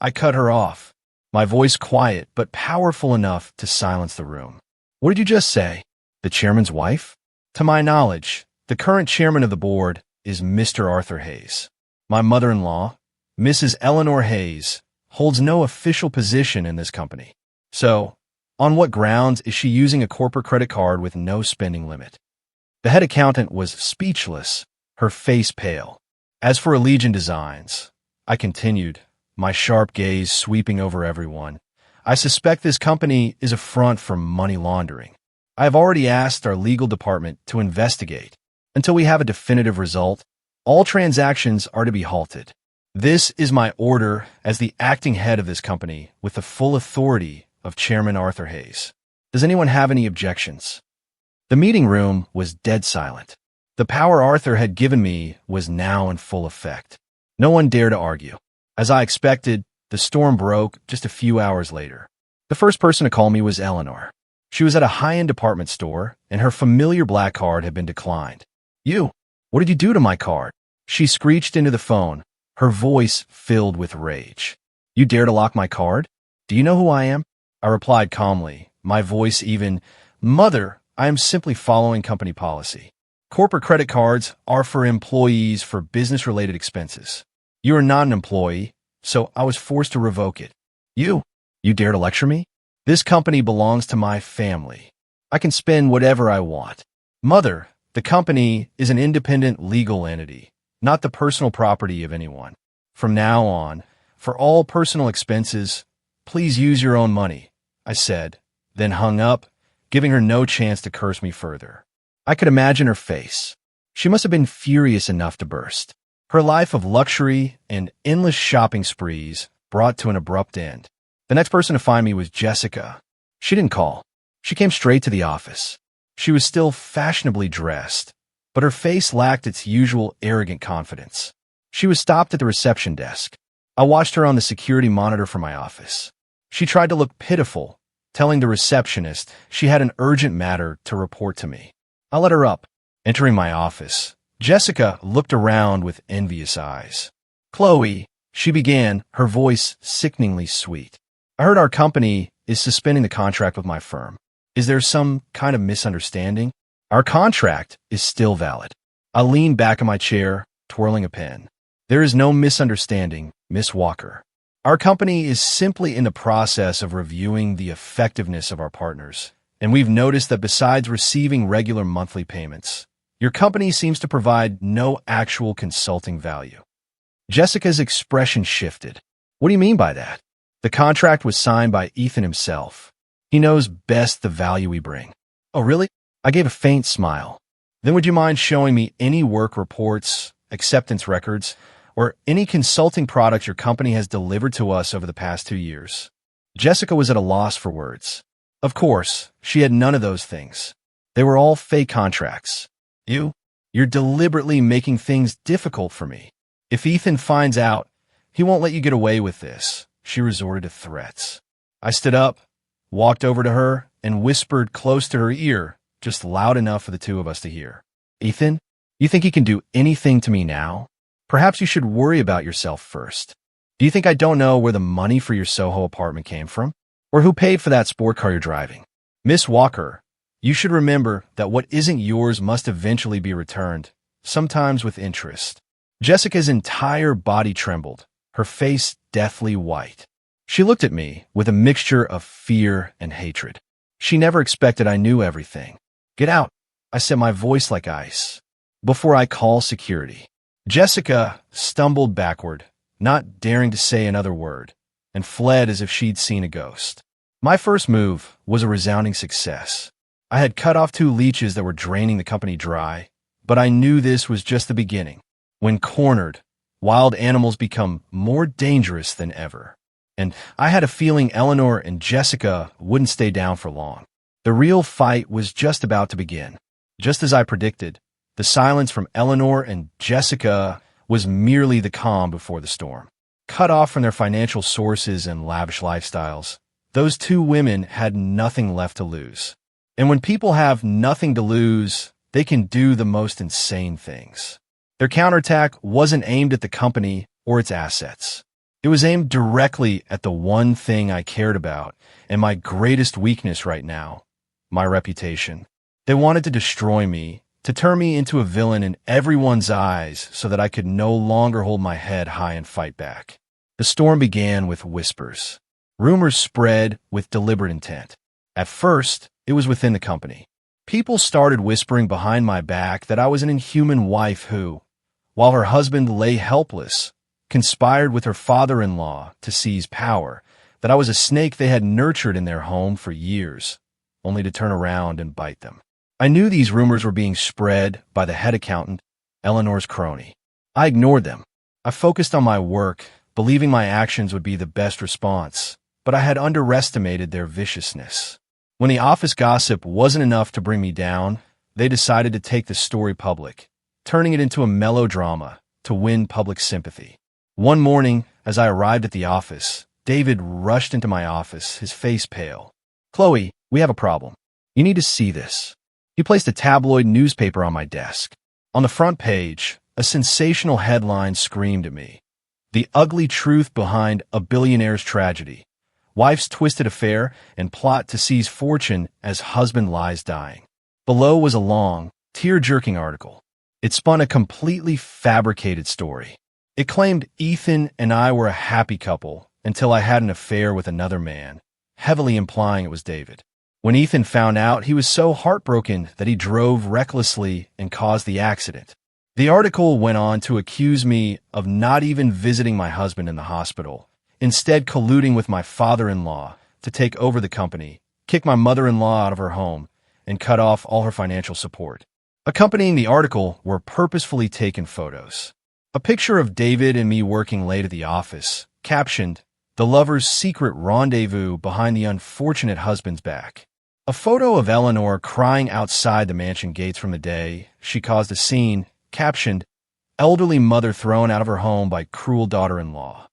I cut her off. My voice quiet but powerful enough to silence the room. What did you just say? The chairman's wife? To my knowledge, the current chairman of the board is Mr. Arthur Hayes. My mother-in-law, Mrs. Eleanor Hayes, holds no official position in this company. So, on what grounds is she using a corporate credit card with no spending limit? The head accountant was speechless, her face pale. As for Allegiant Designs, I continued, my sharp gaze sweeping over everyone, I suspect this company is a front for money laundering. I have already asked our legal department to investigate. Until we have a definitive result, all transactions are to be halted. This is my order as the acting head of this company with the full authority of Chairman Arthur Hayes. Does anyone have any objections? The meeting room was dead silent. The power Arthur had given me was now in full effect. No one dared to argue. As I expected, the storm broke just a few hours later. The first person to call me was Eleanor. She was at a high-end department store, and her familiar black card had been declined. What did you do to my card? She screeched into the phone, her voice filled with rage. You dare to lock my card? Do you know who I am? I replied calmly, my voice even, Mother, I am simply following company policy. Corporate credit cards are for employees for business-related expenses. You are not an employee, so I was forced to revoke it. You dare to lecture me? This company belongs to my family. I can spend whatever I want. Mother, the company is an independent legal entity, not the personal property of anyone. From now on, for all personal expenses, please use your own money, I said, then hung up, giving her no chance to curse me further. I could imagine her face. She must have been furious enough to burst. Her life of luxury and endless shopping sprees brought to an abrupt end. The next person to find me was Jessica. She didn't call. She came straight to the office. She was still fashionably dressed, but her face lacked its usual arrogant confidence. She was stopped at the reception desk. I watched her on the security monitor for my office. She tried to look pitiful, telling the receptionist she had an urgent matter to report to me. I let her up. Entering my office, Jessica looked around with envious eyes. Chloe, she began, her voice sickeningly sweet. I heard our company is suspending the contract with my firm. Is there some kind of misunderstanding? Our contract is still valid. I leaned back in my chair, twirling a pen. There is no misunderstanding, Miss Walker. Our company is simply in the process of reviewing the effectiveness of our partners, and we've noticed that besides receiving regular monthly payments, your company seems to provide no actual consulting value. Jessica's expression shifted. What do you mean by that? The contract was signed by Ethan himself. He knows best the value we bring. Oh, really? I gave a faint smile. Then would you mind showing me any work reports, acceptance records, or any consulting products your company has delivered to us over the past 2 years? Jessica was at a loss for words. Of course, she had none of those things. They were all fake contracts. You're deliberately making things difficult for me. If Ethan finds out, he won't let you get away with this. She resorted to threats. I stood up, walked over to her, and whispered close to her ear, just loud enough for the two of us to hear. Ethan, you think he can do anything to me now? Perhaps you should worry about yourself first. Do you think I don't know where the money for your Soho apartment came from? Or who paid for that sport car you're driving? Miss Walker, you should remember that what isn't yours must eventually be returned, sometimes with interest. Jessica's entire body trembled, her face deathly white. She looked at me with a mixture of fear and hatred. She never expected I knew everything. Get out, I said, my voice like ice, before I call security. Jessica stumbled backward, not daring to say another word, and fled as if she'd seen a ghost. My first move was a resounding success. I had cut off 2 leeches that were draining the company dry, but I knew this was just the beginning. When cornered, wild animals become more dangerous than ever. And I had a feeling Eleanor and Jessica wouldn't stay down for long. The real fight was just about to begin. Just as I predicted, the silence from Eleanor and Jessica was merely the calm before the storm. Cut off from their financial sources and lavish lifestyles, those two women had nothing left to lose. And when people have nothing to lose, they can do the most insane things. Their counterattack wasn't aimed at the company or its assets. It was aimed directly at the one thing I cared about and my greatest weakness right now, my reputation. They wanted to destroy me, to turn me into a villain in everyone's eyes so that I could no longer hold my head high and fight back. The storm began with whispers. Rumors spread with deliberate intent. At first, it was within the company. People started whispering behind my back that I was an inhuman wife who, while her husband lay helpless, conspired with her father-in-law to seize power, that I was a snake they had nurtured in their home for years, only to turn around and bite them. I knew these rumors were being spread by the head accountant, Eleanor's crony. I ignored them. I focused on my work, believing my actions would be the best response, but I had underestimated their viciousness. When the office gossip wasn't enough to bring me down, they decided to take the story public, turning it into a melodrama to win public sympathy. One morning, as I arrived at the office, David rushed into my office, his face pale. "Chloe, we have a problem. You need to see this." He placed a tabloid newspaper on my desk. On the front page, a sensational headline screamed at me. "The ugly truth behind a billionaire's tragedy. Wife's twisted affair and plot to seize fortune as husband lies dying." Below was a long, tear-jerking article. It spun a completely fabricated story. It claimed Ethan and I were a happy couple until I had an affair with another man, heavily implying it was David. When Ethan found out, he was so heartbroken that he drove recklessly and caused the accident. The article went on to accuse me of not even visiting my husband in the hospital, instead colluding with my father-in-law to take over the company, kick my mother-in-law out of her home, and cut off all her financial support. Accompanying the article were purposefully taken photos. A picture of David and me working late at the office, captioned, "The lover's secret rendezvous behind the unfortunate husband's back." A photo of Eleanor crying outside the mansion gates from the day she caused a scene, captioned, "Elderly mother thrown out of her home by cruel daughter-in-law."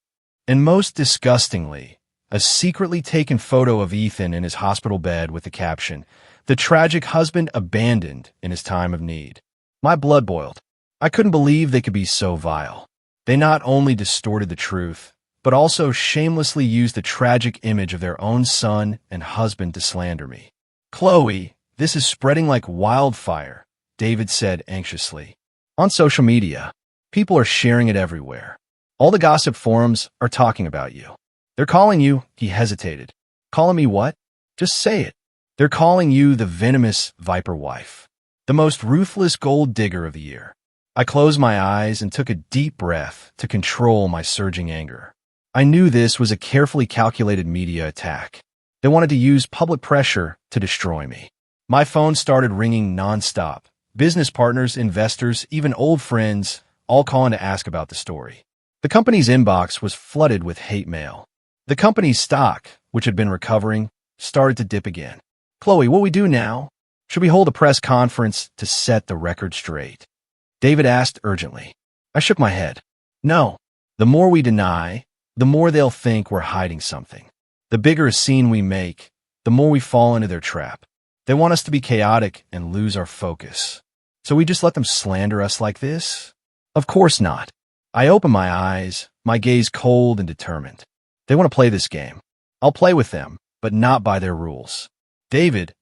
And most disgustingly, a secretly taken photo of Ethan in his hospital bed with the caption, "The tragic husband abandoned in his time of need." My blood boiled. I couldn't believe they could be so vile. They not only distorted the truth, but also shamelessly used the tragic image of their own son and husband to slander me. "Chloe, this is spreading like wildfire," David said anxiously. "On social media, people are sharing it everywhere. All the gossip forums are talking about you. They're calling you," he hesitated. "Calling me what? Just say it. They're calling you the venomous viper wife, the most ruthless gold digger of the year." I closed my eyes and took a deep breath to control my surging anger. I knew this was a carefully calculated media attack. They wanted to use public pressure to destroy me. My phone started ringing nonstop. Business partners, investors, even old friends, all calling to ask about the story. The company's inbox was flooded with hate mail. The company's stock, which had been recovering, started to dip again. "Chloe, what we do now? Should we hold a press conference to set the record straight?" David asked urgently. I shook my head. "No. The more we deny, the more they'll think we're hiding something. The bigger a scene we make, the more we fall into their trap. They want us to be chaotic and lose our focus. So we just let them slander us like this? Of course not." I opened my eyes, my gaze cold and determined. They want to play this game. I'll play with them, but not by their rules. "David,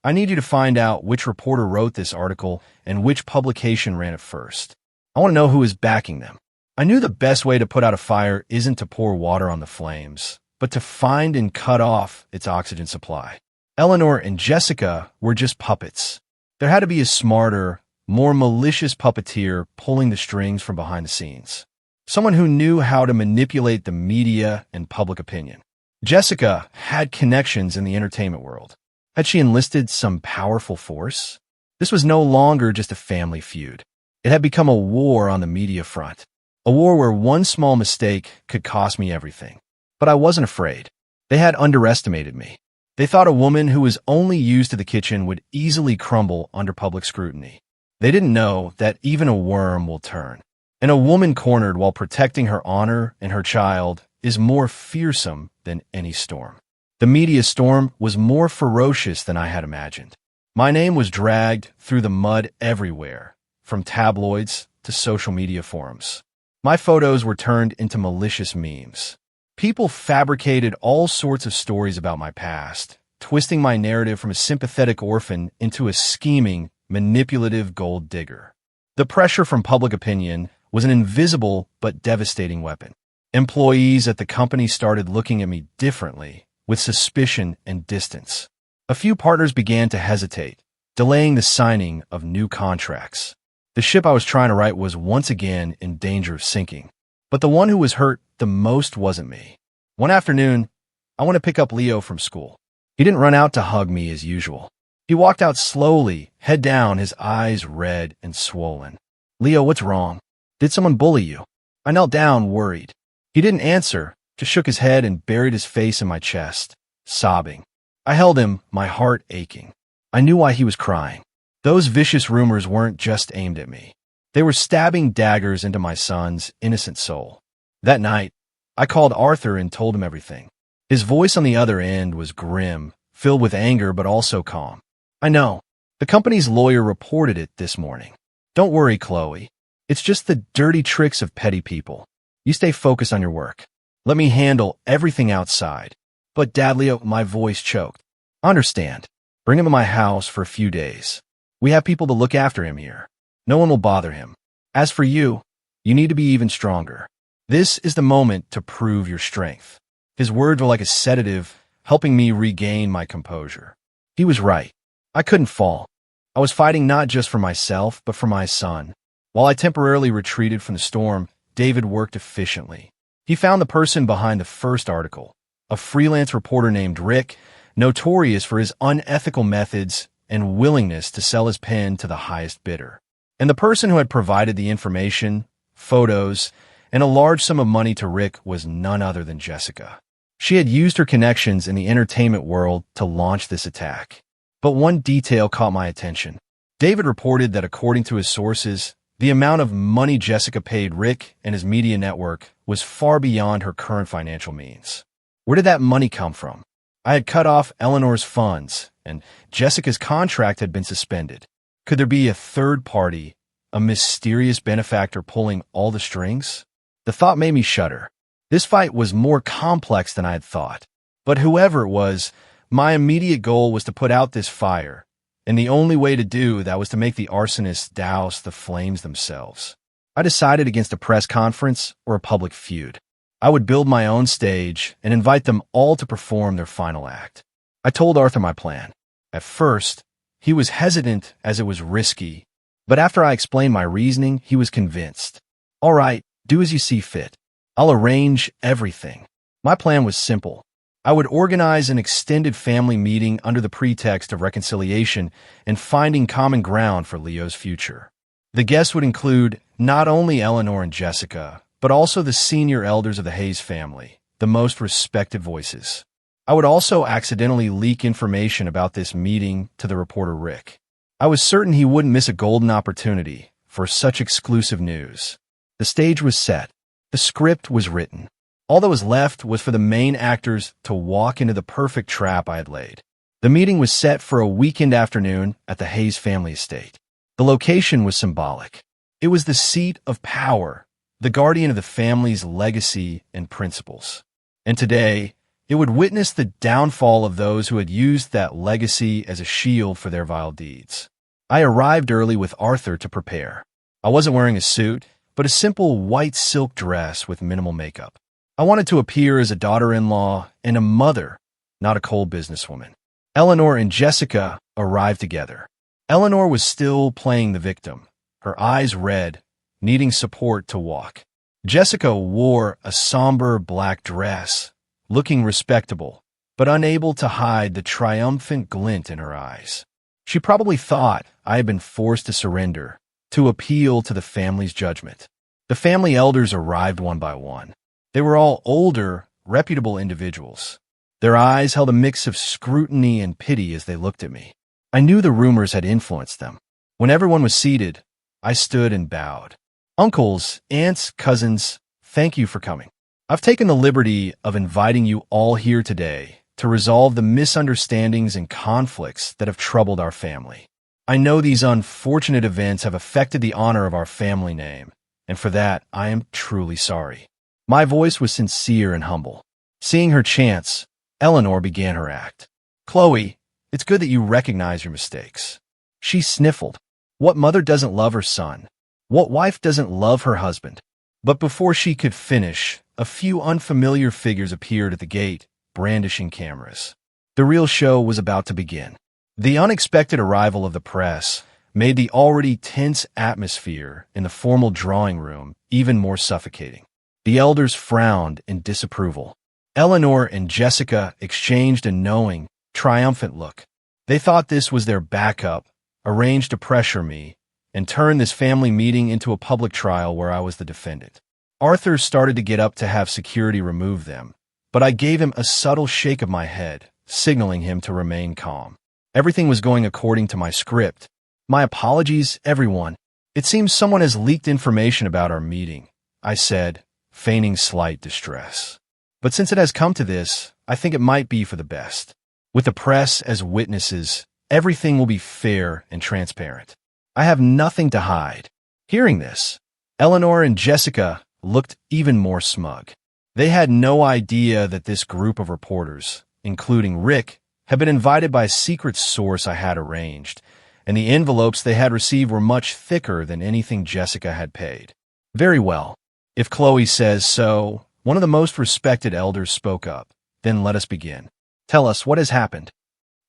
I need you to find out which reporter wrote this article and which publication ran it first. I want to know who is backing them." I knew the best way to put out a fire isn't to pour water on the flames, but to find and cut off its oxygen supply. Eleanor and Jessica were just puppets. There had to be a smarter, more malicious puppeteer pulling the strings from behind the scenes. Someone who knew how to manipulate the media and public opinion. Jessica had connections in the entertainment world. Had she enlisted some powerful force? This was no longer just a family feud. It had become a war on the media front. A war where one small mistake could cost me everything. But I wasn't afraid. They had underestimated me. They thought a woman who was only used to the kitchen would easily crumble under public scrutiny. They didn't know that even a worm will turn. And a woman cornered while protecting her honor and her child is more fearsome than any storm. The media storm was more ferocious than I had imagined. My name was dragged through the mud everywhere, from tabloids to social media forums. My photos were turned into malicious memes. People fabricated all sorts of stories about my past, twisting my narrative from a sympathetic orphan into a scheming, manipulative gold digger. The pressure from public opinion was an invisible but devastating weapon. Employees at the company started looking at me differently, with suspicion and distance. A few partners began to hesitate, delaying the signing of new contracts. The ship I was trying to right was once again in danger of sinking. But the one who was hurt the most wasn't me. One afternoon, I went to pick up Leo from school. He didn't run out to hug me as usual. He walked out slowly, head down, his eyes red and swollen. "Leo, what's wrong? Did someone bully you?" I knelt down, worried. He didn't answer, just shook his head and buried his face in my chest, sobbing. I held him, my heart aching. I knew why he was crying. Those vicious rumors weren't just aimed at me. They were stabbing daggers into my son's innocent soul. That night, I called Arthur and told him everything. His voice on the other end was grim, filled with anger but also calm. "I know. The company's lawyer reported it this morning. Don't worry, Chloe. It's just the dirty tricks of petty people. You stay focused on your work. Let me handle everything outside." "But Dad," Leo, my voice choked. "I understand. Bring him to my house for a few days. We have people to look after him here. No one will bother him. As for you, you need to be even stronger. This is the moment to prove your strength." His words were like a sedative, helping me regain my composure. He was right. I couldn't fall. I was fighting not just for myself, but for my son. While I temporarily retreated from the storm, David worked efficiently. He found the person behind the first article, a freelance reporter named Rick, notorious for his unethical methods and willingness to sell his pen to the highest bidder. And the person who had provided the information, photos, and a large sum of money to Rick was none other than Jessica. She had used her connections in the entertainment world to launch this attack. But one detail caught my attention. David reported that according to his sources, the amount of money Jessica paid Rick and his media network was far beyond her current financial means. Where did that money come from? I had cut off Eleanor's funds, and Jessica's contract had been suspended. Could there be a third party, a mysterious benefactor pulling all the strings? The thought made me shudder. This fight was more complex than I had thought. But whoever it was, my immediate goal was to put out this fire, and the only way to do that was to make the arsonists douse the flames themselves. I decided against a press conference or a public feud. I would build my own stage and invite them all to perform their final act. I told Arthur my plan. At first, he was hesitant as it was risky, but after I explained my reasoning, he was convinced. "All right, do as you see fit. I'll arrange everything." My plan was simple. I would organize an extended family meeting under the pretext of reconciliation and finding common ground for Leo's future. The guests would include not only Eleanor and Jessica, but also the senior elders of the Hayes family, the most respected voices. I would also accidentally leak information about this meeting to the reporter Rick. I was certain he wouldn't miss a golden opportunity for such exclusive news. The stage was set. The script was written. All that was left was for the main actors to walk into the perfect trap I had laid. The meeting was set for a weekend afternoon at the Hayes family estate. The location was symbolic. It was the seat of power, the guardian of the family's legacy and principles. And today, it would witness the downfall of those who had used that legacy as a shield for their vile deeds. I arrived early with Arthur to prepare. I wasn't wearing a suit, but a simple white silk dress with minimal makeup. I wanted to appear as a daughter-in-law and a mother, not a cold businesswoman. Eleanor and Jessica arrived together. Eleanor was still playing the victim, her eyes red, needing support to walk. Jessica wore a somber black dress, looking respectable, but unable to hide the triumphant glint in her eyes. She probably thought I had been forced to surrender, to appeal to the family's judgment. The family elders arrived one by one. They were all older, reputable individuals. Their eyes held a mix of scrutiny and pity as they looked at me. I knew the rumors had influenced them. When everyone was seated, I stood and bowed. Uncles, aunts, cousins, thank you for coming. I've taken the liberty of inviting you all here today to resolve the misunderstandings and conflicts that have troubled our family. I know these unfortunate events have affected the honor of our family name, and for that I am truly sorry. My voice was sincere and humble. Seeing her chance, Eleanor began her act. Chloe, it's good that you recognize your mistakes. She sniffled. What mother doesn't love her son? What wife doesn't love her husband? But before she could finish, a few unfamiliar figures appeared at the gate, brandishing cameras. The real show was about to begin. The unexpected arrival of the press made the already tense atmosphere in the formal drawing room even more suffocating. The elders frowned in disapproval. Eleanor and Jessica exchanged a knowing, triumphant look. They thought this was their backup, arranged to pressure me, and turn this family meeting into a public trial where I was the defendant. Arthur started to get up to have security remove them, but I gave him a subtle shake of my head, signaling him to remain calm. Everything was going according to my script. My apologies, everyone. It seems someone has leaked information about our meeting, I said, feigning slight distress. But since it has come to this, I think it might be for the best. With the press as witnesses, everything will be fair and transparent. I have nothing to hide. Hearing this, Eleanor and Jessica looked even more smug. They had no idea that this group of reporters, including Rick, had been invited by a secret source I had arranged, and the envelopes they had received were much thicker than anything Jessica had paid. Very well. If Chloe says so, one of the most respected elders spoke up. Then let us begin. Tell us what has happened.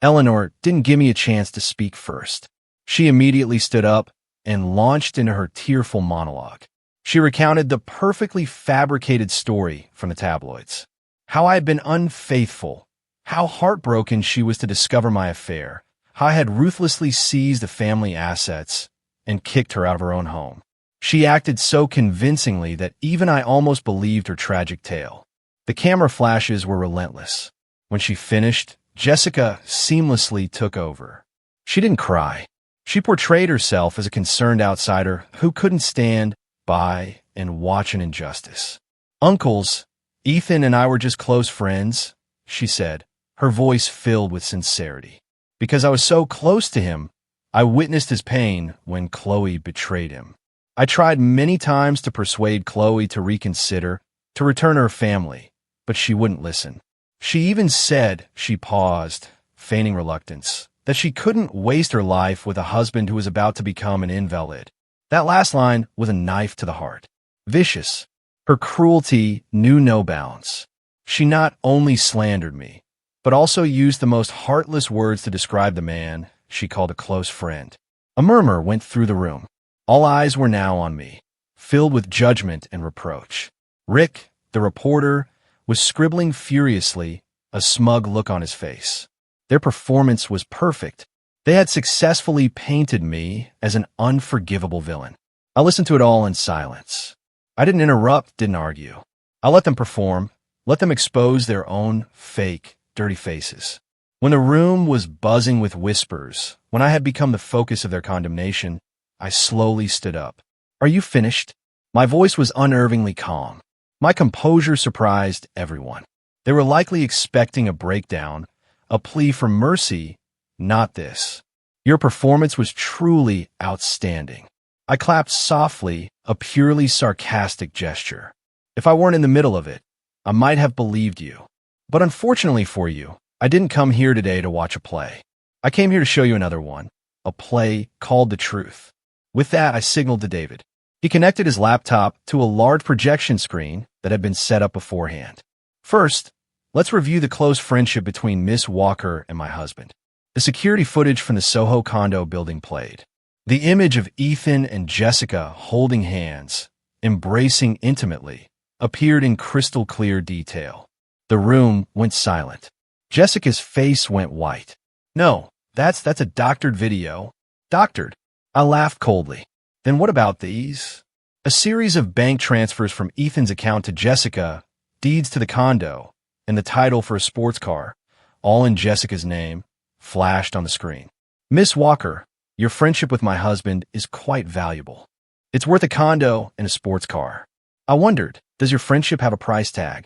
Eleanor didn't give me a chance to speak first. She immediately stood up and launched into her tearful monologue. She recounted the perfectly fabricated story from the tabloids. How I had been unfaithful, how heartbroken she was to discover my affair, how I had ruthlessly seized the family assets and kicked her out of her own home. She acted so convincingly that even I almost believed her tragic tale. The camera flashes were relentless. When she finished, Jessica seamlessly took over. She didn't cry. She portrayed herself as a concerned outsider who couldn't stand by and watch an injustice. Uncles, Ethan and I were just close friends, she said, her voice filled with sincerity. Because I was so close to him, I witnessed his pain when Chloe betrayed him. I tried many times to persuade Chloe to reconsider, to return her family, but she wouldn't listen. She even said, she paused, feigning reluctance, that she couldn't waste her life with a husband who was about to become an invalid. That last line was a knife to the heart. Vicious. Her cruelty knew no bounds. She not only slandered me, but also used the most heartless words to describe the man she called a close friend. A murmur went through the room. All eyes were now on me, filled with judgment and reproach. Rick, the reporter, was scribbling furiously, a smug look on his face. Their performance was perfect. They had successfully painted me as an unforgivable villain. I listened to it all in silence. I didn't interrupt, didn't argue. I let them perform, let them expose their own fake, dirty faces. When the room was buzzing with whispers, when I had become the focus of their condemnation, I slowly stood up. Are you finished? My voice was unnervingly calm. My composure surprised everyone. They were likely expecting a breakdown, a plea for mercy, not this. Your performance was truly outstanding. I clapped softly, a purely sarcastic gesture. If I weren't in the middle of it, I might have believed you. But unfortunately for you, I didn't come here today to watch a play. I came here to show you another one, a play called The Truth. With that, I signaled to David. He connected his laptop to a large projection screen that had been set up beforehand. First, let's review the close friendship between Miss Walker and my husband. The security footage from the Soho condo building played. The image of Ethan and Jessica holding hands, embracing intimately, appeared in crystal clear detail. The room went silent. Jessica's face went white. No, that's a doctored video. Doctored. I laughed coldly. Then what about these? A series of bank transfers from Ethan's account to Jessica, deeds to the condo, and the title for a sports car, all in Jessica's name, flashed on the screen. Miss Walker, your friendship with my husband is quite valuable. It's worth a condo and a sports car. I wondered, does your friendship have a price tag?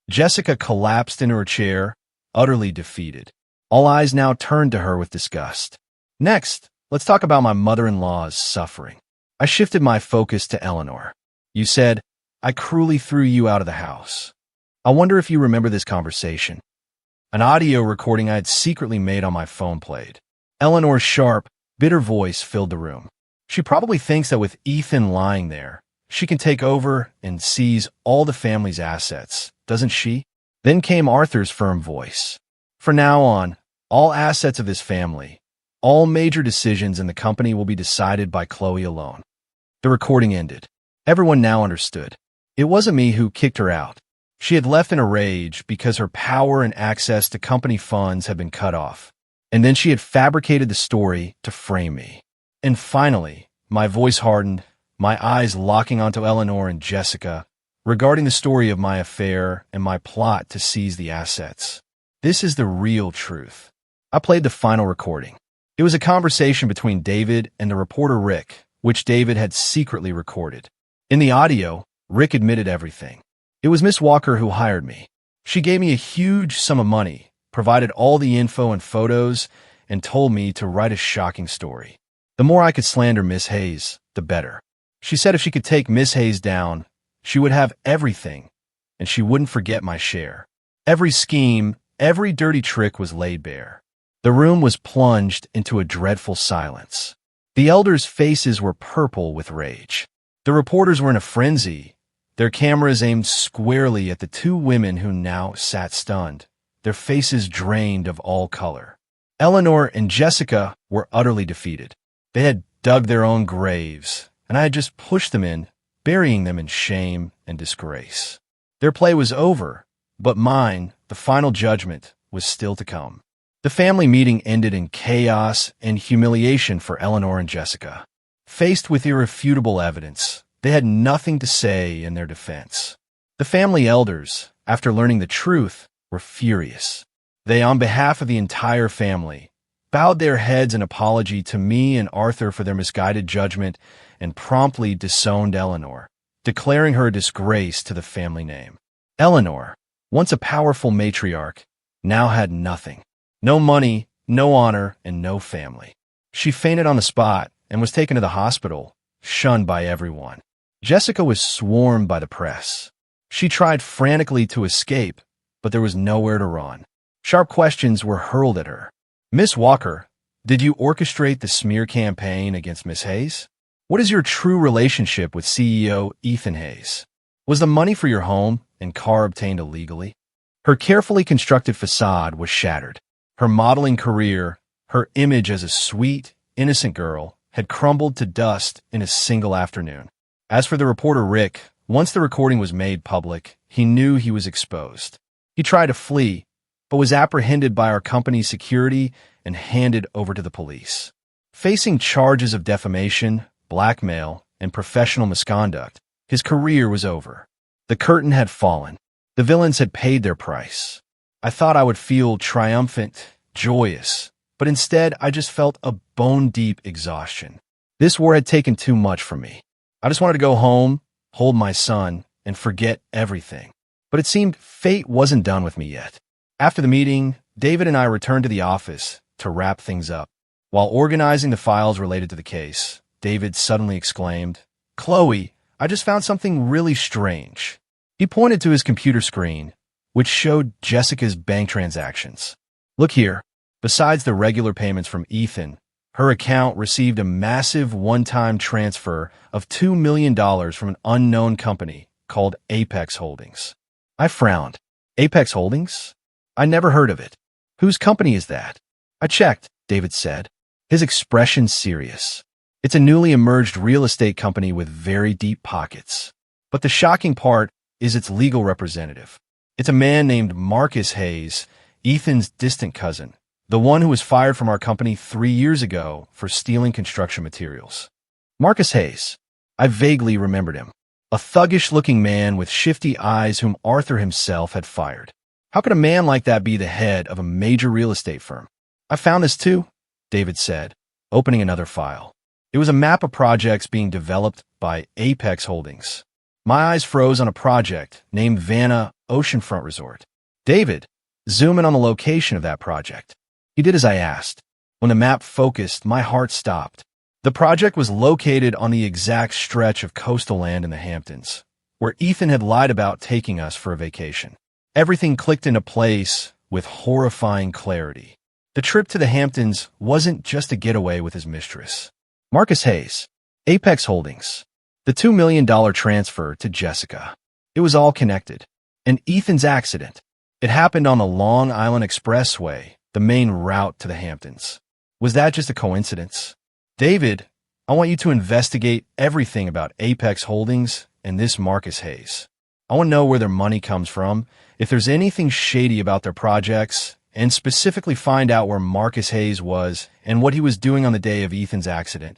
Jessica collapsed into her chair, utterly defeated. All eyes now turned to her with disgust. Next, let's talk about my mother-in-law's suffering. I shifted my focus to Eleanor. You said, I cruelly threw you out of the house. I wonder if you remember this conversation. An audio recording I had secretly made on my phone played. Eleanor's sharp, bitter voice filled the room. She probably thinks that with Ethan lying there, she can take over and seize all the family's assets, doesn't she? Then came Arthur's firm voice. From now on, all assets of this family, all major decisions in the company will be decided by Chloe alone. The recording ended. Everyone now understood. It wasn't me who kicked her out. She had left in a rage because her power and access to company funds had been cut off. And then she had fabricated the story to frame me. And finally, my voice hardened, my eyes locking onto Eleanor and Jessica, regarding the story of my affair and my plot to seize the assets. This is the real truth. I played the final recording. It was a conversation between David and the reporter Rick, which David had secretly recorded. In the audio, Rick admitted everything. It was Miss Walker who hired me. She gave me a huge sum of money, provided all the info and photos, and told me to write a shocking story. The more I could slander Miss Hayes, the better. She said if she could take Miss Hayes down, she would have everything, and she wouldn't forget my share. Every scheme, every dirty trick was laid bare. The room was plunged into a dreadful silence. The elders' faces were purple with rage. The reporters were in a frenzy, their cameras aimed squarely at the two women who now sat stunned, their faces drained of all color. Eleanor and Jessica were utterly defeated. They had dug their own graves, and I had just pushed them in, burying them in shame and disgrace. Their play was over, but mine, the final judgment, was still to come. The family meeting ended in chaos and humiliation for Eleanor and Jessica. Faced with irrefutable evidence, they had nothing to say in their defense. The family elders, after learning the truth, were furious. They, on behalf of the entire family, bowed their heads in apology to me and Arthur for their misguided judgment and promptly disowned Eleanor, declaring her a disgrace to the family name. Eleanor, once a powerful matriarch, now had nothing. No money, no honor, and no family. She fainted on the spot and was taken to the hospital, shunned by everyone. Jessica was swarmed by the press. She tried frantically to escape, but there was nowhere to run. Sharp questions were hurled at her. Miss Walker, did you orchestrate the smear campaign against Miss Hayes? What is your true relationship with CEO Ethan Hayes? Was the money for your home and car obtained illegally? Her carefully constructed facade was shattered. Her modeling career, her image as a sweet, innocent girl, had crumbled to dust in a single afternoon. As for the reporter Rick, once the recording was made public, he knew he was exposed. He tried to flee, but was apprehended by our company's security and handed over to the police. Facing charges of defamation, blackmail, and professional misconduct, his career was over. The curtain had fallen. The villains had paid their price. I thought I would feel triumphant, joyous, but instead I just felt a bone-deep exhaustion. This war had taken too much from me. I just wanted to go home, hold my son, and forget everything. But it seemed fate wasn't done with me yet. After the meeting, David and I returned to the office to wrap things up. While organizing the files related to the case, David suddenly exclaimed, "Chloe, I just found something really strange." He pointed to his computer screen, which showed Jessica's bank transactions. "Look here. Besides the regular payments from Ethan, her account received a massive one-time transfer of $2 million from an unknown company called Apex Holdings." I frowned. Apex Holdings? I never heard of it. Whose company is that? I checked, David said, his expression serious. It's a newly emerged real estate company with very deep pockets. But the shocking part is its legal representative. It's a man named Marcus Hayes, Ethan's distant cousin, the one who was fired from our company 3 years ago for stealing construction materials. Marcus Hayes. I vaguely remembered him. A thuggish-looking man with shifty eyes whom Arthur himself had fired. How could a man like that be the head of a major real estate firm? I found this too, David said, opening another file. It was a map of projects being developed by Apex Holdings. My eyes froze on a project named Vanna Oceanfront Resort. David, zoom in on the location of that project. He did as I asked. When the map focused, my heart stopped. The project was located on the exact stretch of coastal land in the Hamptons, where Ethan had lied about taking us for a vacation. Everything clicked into place with horrifying clarity. The trip to the Hamptons wasn't just a getaway with his mistress. Marcus Hayes, Apex Holdings, the $2 million transfer to Jessica. It was all connected. And Ethan's accident. It happened on the Long Island Expressway, the main route to the Hamptons. Was that just a coincidence? David, I want you to investigate everything about Apex Holdings and this Marcus Hayes. I want to know where their money comes from, if there's anything shady about their projects, and specifically find out where Marcus Hayes was and what he was doing on the day of Ethan's accident.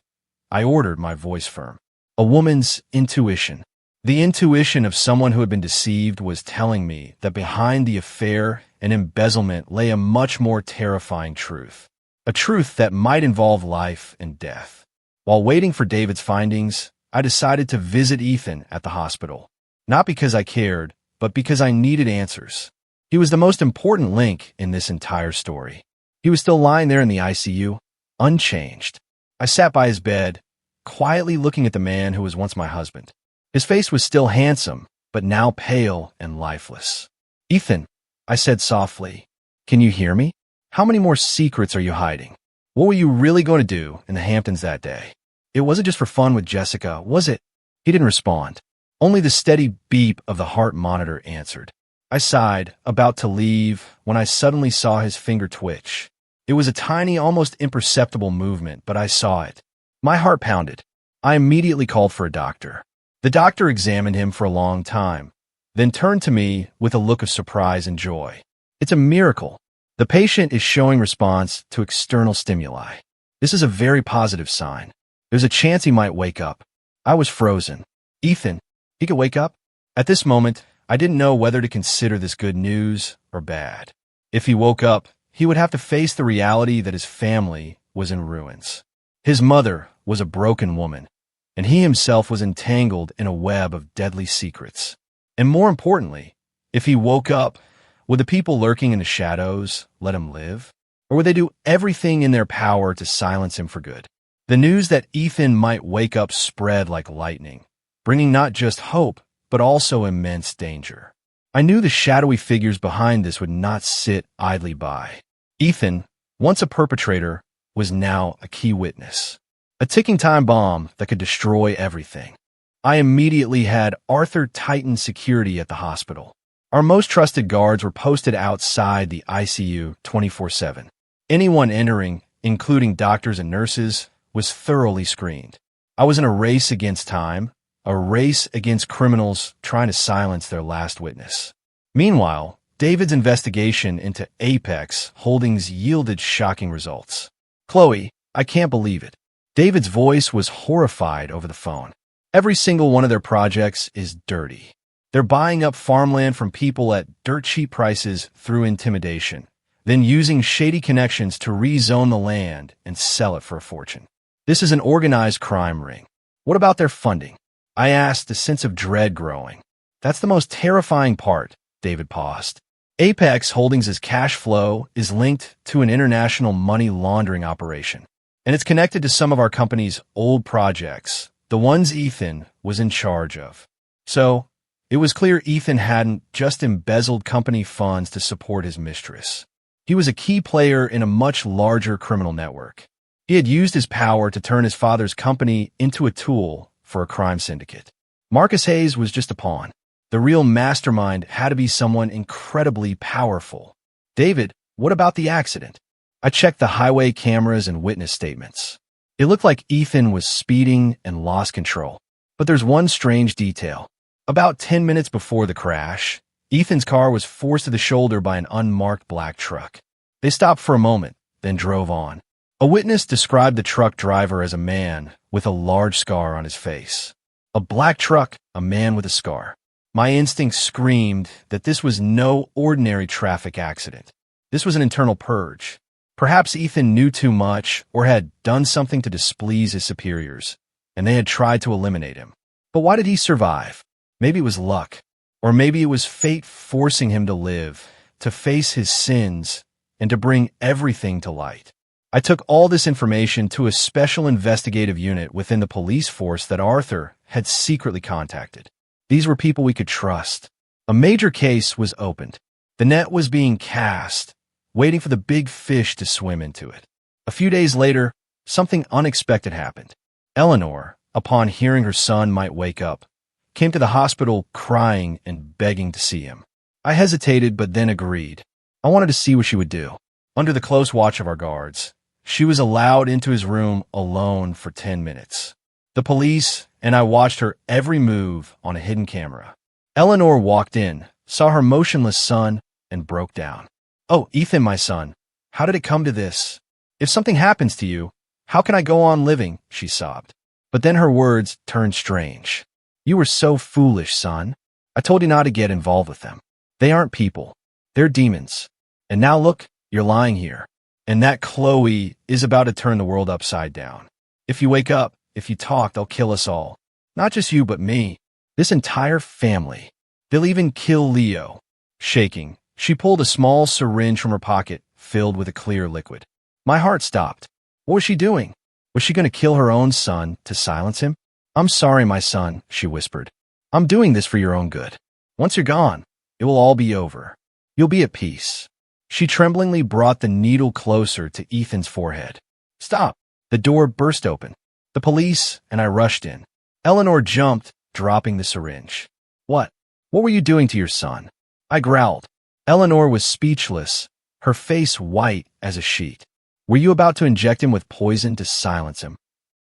I ordered, my voice firm. A woman's intuition. The intuition of someone who had been deceived was telling me that behind the affair and embezzlement lay a much more terrifying truth. A truth that might involve life and death. While waiting for David's findings, I decided to visit Ethan at the hospital. Not because I cared, but because I needed answers. He was the most important link in this entire story. He was still lying there in the ICU, unchanged. I sat by his bed, quietly looking at the man who was once my husband. His face was still handsome, but now pale and lifeless. Ethan, I said softly, can you hear me? How many more secrets are you hiding? What were you really going to do in the Hamptons that day? It wasn't just for fun with Jessica, was it? He didn't respond. Only the steady beep of the heart monitor answered. I sighed, about to leave, when I suddenly saw his finger twitch. It was a tiny, almost imperceptible movement, but I saw it. My heart pounded. I immediately called for a doctor. The doctor examined him for a long time, then turned to me with a look of surprise and joy. It's a miracle. The patient is showing response to external stimuli. This is a very positive sign. There's a chance he might wake up. I was frozen. Ethan, he could wake up? At this moment, I didn't know whether to consider this good news or bad. If he woke up, he would have to face the reality that his family was in ruins. His mother was a broken woman, and he himself was entangled in a web of deadly secrets. And more importantly, if he woke up, would the people lurking in the shadows let him live? Or would they do everything in their power to silence him for good? The news that Ethan might wake up spread like lightning, bringing not just hope, but also immense danger. I knew the shadowy figures behind this would not sit idly by. Ethan, once a perpetrator, was now a key witness. A ticking time bomb that could destroy everything. I immediately had Arthur Titan security at the hospital. Our most trusted guards were posted outside the ICU 24/7. Anyone entering, including doctors and nurses, was thoroughly screened. I was in a race against time, a race against criminals trying to silence their last witness. Meanwhile, David's investigation into Apex Holdings yielded shocking results. Chloe, I can't believe it. David's voice was horrified over the phone. Every single one of their projects is dirty. They're buying up farmland from people at dirt cheap prices through intimidation, then using shady connections to rezone the land and sell it for a fortune. This is an organized crime ring. What about their funding? I asked, a sense of dread growing. That's the most terrifying part, David paused. Apex Holdings' cash flow is linked to an international money laundering operation, and it's connected to some of our company's old projects, the ones Ethan was in charge of. So, it was clear Ethan hadn't just embezzled company funds to support his mistress. He was a key player in a much larger criminal network. He had used his power to turn his father's company into a tool for a crime syndicate. Marcus Hayes was just a pawn. The real mastermind had to be someone incredibly powerful. David, what about the accident? I checked the highway cameras and witness statements. It looked like Ethan was speeding and lost control. But there's one strange detail. About 10 minutes before the crash, Ethan's car was forced to the shoulder by an unmarked black truck. They stopped for a moment, then drove on. A witness described the truck driver as a man with a large scar on his face. A black truck, a man with a scar. My instinct screamed that this was no ordinary traffic accident. This was an internal purge. Perhaps Ethan knew too much or had done something to displease his superiors, and they had tried to eliminate him. But why did he survive? Maybe it was luck, or maybe it was fate forcing him to live, to face his sins, and to bring everything to light. I took all this information to a special investigative unit within the police force that Arthur had secretly contacted. These were people we could trust. A major case was opened. The net was being cast, waiting for the big fish to swim into it. A few days later, something unexpected happened. Eleanor, upon hearing her son might wake up, came to the hospital crying and begging to see him. I hesitated but then agreed. I wanted to see what she would do. Under the close watch of our guards, she was allowed into his room alone for 10 minutes. The police and I watched her every move on a hidden camera. Eleanor walked in, saw her motionless son, and broke down. "Oh, Ethan, my son, how did it come to this? If something happens to you, how can I go on living?" she sobbed. But then her words turned strange. "You were so foolish, son. I told you not to get involved with them. They aren't people. They're demons. And now look, you're lying here. And that Chloe is about to turn the world upside down. If you wake up, if you talk, they'll kill us all. Not just you, but me. This entire family. They'll even kill Leo." Shaking, she pulled a small syringe from her pocket, filled with a clear liquid. My heart stopped. What was she doing? Was she going to kill her own son to silence him? "I'm sorry, my son," she whispered. "I'm doing this for your own good. Once you're gone, it will all be over. You'll be at peace." She tremblingly brought the needle closer to Ethan's forehead. "Stop!" The door burst open. The police and I rushed in. Eleanor jumped, dropping the syringe. What were you doing to your son?" I growled. Eleanor was speechless, her face white as a sheet. "Were you about to inject him with poison to silence him?"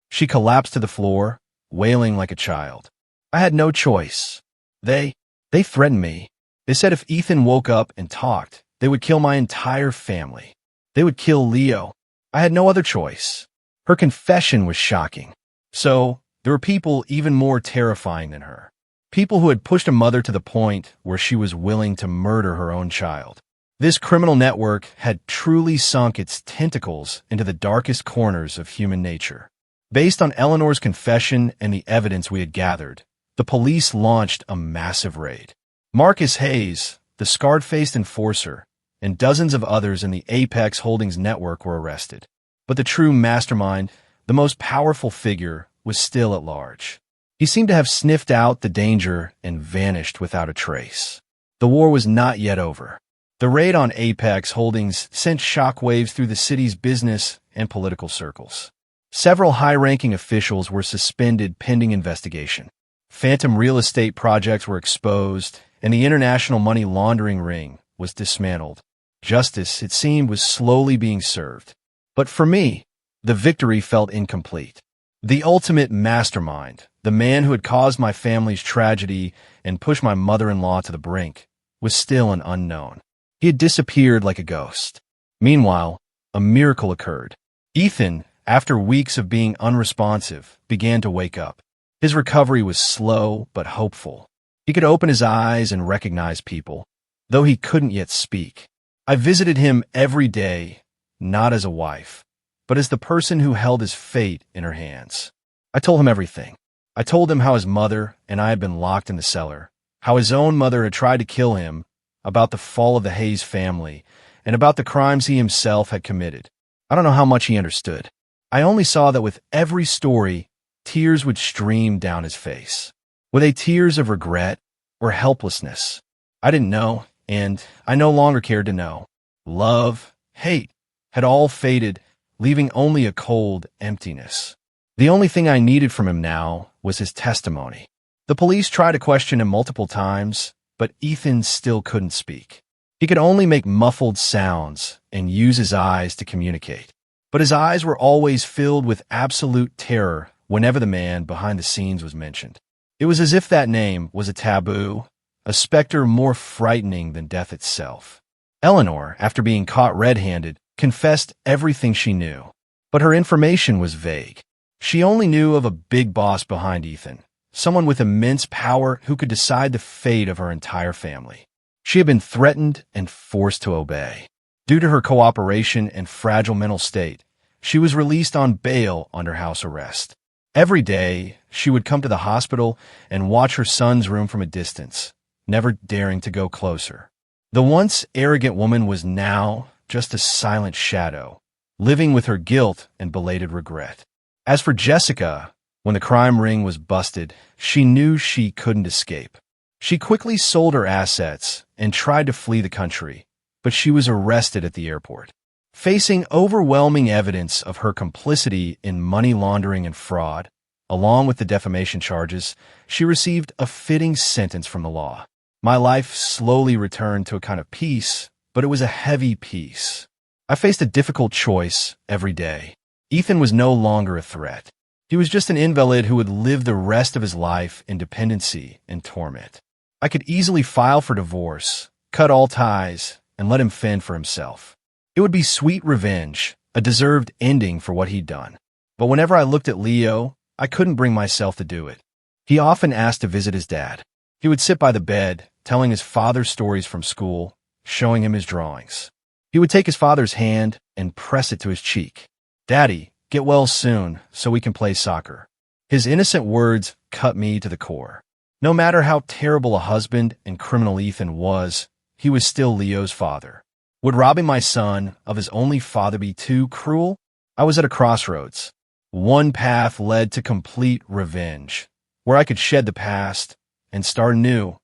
She collapsed to the floor, wailing like a child. I had no choice. They threatened me. They said if Ethan woke up and talked, they would kill my entire family. They would kill Leo. I had no other choice. Her confession was shocking. So, there were people even more terrifying than her. People who had pushed a mother to the point where she was willing to murder her own child. This criminal network had truly sunk its tentacles into the darkest corners of human nature. Based on Eleanor's confession and the evidence we had gathered, the police launched a massive raid. Marcus Hayes, the scarred-faced enforcer, and dozens of others in the Apex Holdings network were arrested. But the true mastermind, the most powerful figure, was still at large. He seemed to have sniffed out the danger and vanished without a trace. The war was not yet over. The raid on Apex Holdings sent shockwaves through the city's business and political circles. Several high-ranking officials were suspended pending investigation. Phantom real estate projects were exposed, and the international money laundering ring was dismantled. Justice, it seemed, was slowly being served. But for me, the victory felt incomplete. The ultimate mastermind, the man who had caused my family's tragedy and pushed my mother-in-law to the brink, was still an unknown. He had disappeared like a ghost. Meanwhile, a miracle occurred. Ethan, after weeks of being unresponsive, began to wake up. His recovery was slow but hopeful. He could open his eyes and recognize people, though he couldn't yet speak. I visited him every day, not as a wife, but as the person who held his fate in her hands. I told him everything. I told him how his mother and I had been locked in the cellar, how his own mother had tried to kill him, about the fall of the Hayes family, and about the crimes he himself had committed. I don't know how much he understood. I only saw that with every story, tears would stream down his face. Were they tears of regret or helplessness? I didn't know, and I no longer cared to know. Love, hate, had all faded, leaving only a cold emptiness. The only thing I needed from him now was his testimony. The police tried to question him multiple times, but Ethan still couldn't speak. He could only make muffled sounds and use his eyes to communicate. But his eyes were always filled with absolute terror whenever the man behind the scenes was mentioned. It was as if that name was a taboo, a specter more frightening than death itself. Eleanor, after being caught red-handed, confessed everything she knew. But her information was vague. She only knew of a big boss behind Ethan, someone with immense power who could decide the fate of her entire family. She had been threatened and forced to obey. Due to her cooperation and fragile mental state, she was released on bail under house arrest. Every day, she would come to the hospital and watch her son's room from a distance, never daring to go closer. The once arrogant woman was now just a silent shadow, living with her guilt and belated regret. As for Jessica, when the crime ring was busted, she knew she couldn't escape. She quickly sold her assets and tried to flee the country, but she was arrested at the airport. Facing overwhelming evidence of her complicity in money laundering and fraud, along with the defamation charges, she received a fitting sentence from the law. My life slowly returned to a kind of peace, but it was a heavy peace. I faced a difficult choice every day. Ethan was no longer a threat. He was just an invalid who would live the rest of his life in dependency and torment. I could easily file for divorce, cut all ties, and let him fend for himself. It would be sweet revenge, a deserved ending for what he'd done. But whenever I looked at Leo, I couldn't bring myself to do it. He often asked to visit his dad. He would sit by the bed, telling his father's stories from school, showing him his drawings. He would take his father's hand and press it to his cheek. "Daddy, get well soon so we can play soccer." His innocent words cut me to the core. No matter how terrible a husband and criminal Ethan was, he was still Leo's father. Would robbing my son of his only father be too cruel? I was at a crossroads. One path led to complete revenge, where I could shed the past and start a new,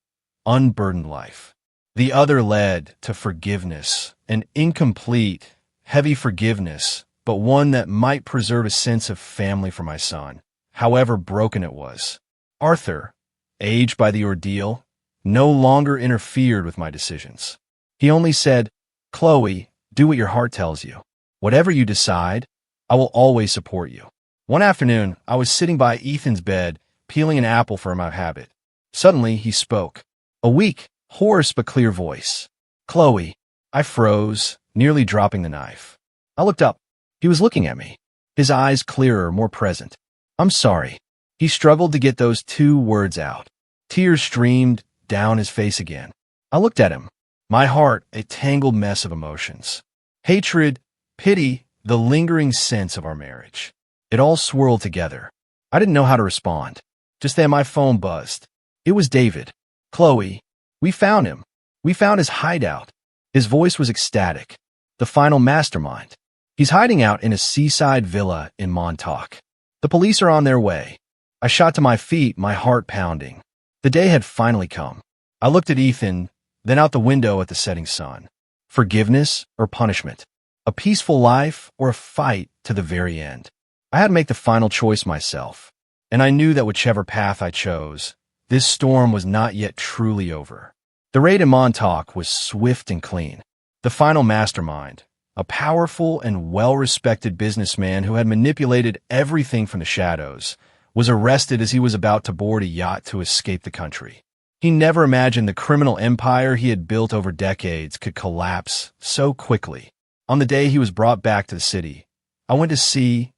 unburdened life. The other led to forgiveness, an incomplete, heavy forgiveness, but one that might preserve a sense of family for my son, however broken it was. Arthur, aged by the ordeal, no longer interfered with my decisions. He only said, "Chloe, do what your heart tells you. Whatever you decide, I will always support you." One afternoon, I was sitting by Ethan's bed, peeling an apple for my habit. Suddenly, he spoke. A weak, hoarse but clear voice. "Chloe." I froze, nearly dropping the knife. I looked up. He was looking at me, his eyes clearer, more present. "I'm sorry." He struggled to get those two words out. Tears streamed down his face again. I looked at him, my heart a tangled mess of emotions. Hatred, pity, the lingering sense of our marriage. It all swirled together. I didn't know how to respond. Just then my phone buzzed. It was David. "Chloe, we found him. We found his hideout." His voice was ecstatic. "The final mastermind. He's hiding out in a seaside villa in Montauk. The police are on their way." I shot to my feet, my heart pounding. The day had finally come. I looked at Ethan, then out the window at the setting sun. Forgiveness or punishment? A peaceful life or a fight to the very end? I had to make the final choice myself, and I knew that whichever path I chose, this storm was not yet truly over. The raid in Montauk was swift and clean. The final mastermind, a powerful and well-respected businessman who had manipulated everything from the shadows, was arrested as he was about to board a yacht to escape the country. He never imagined the criminal empire he had built over decades could collapse so quickly. On the day he was brought back to the city, I went to see,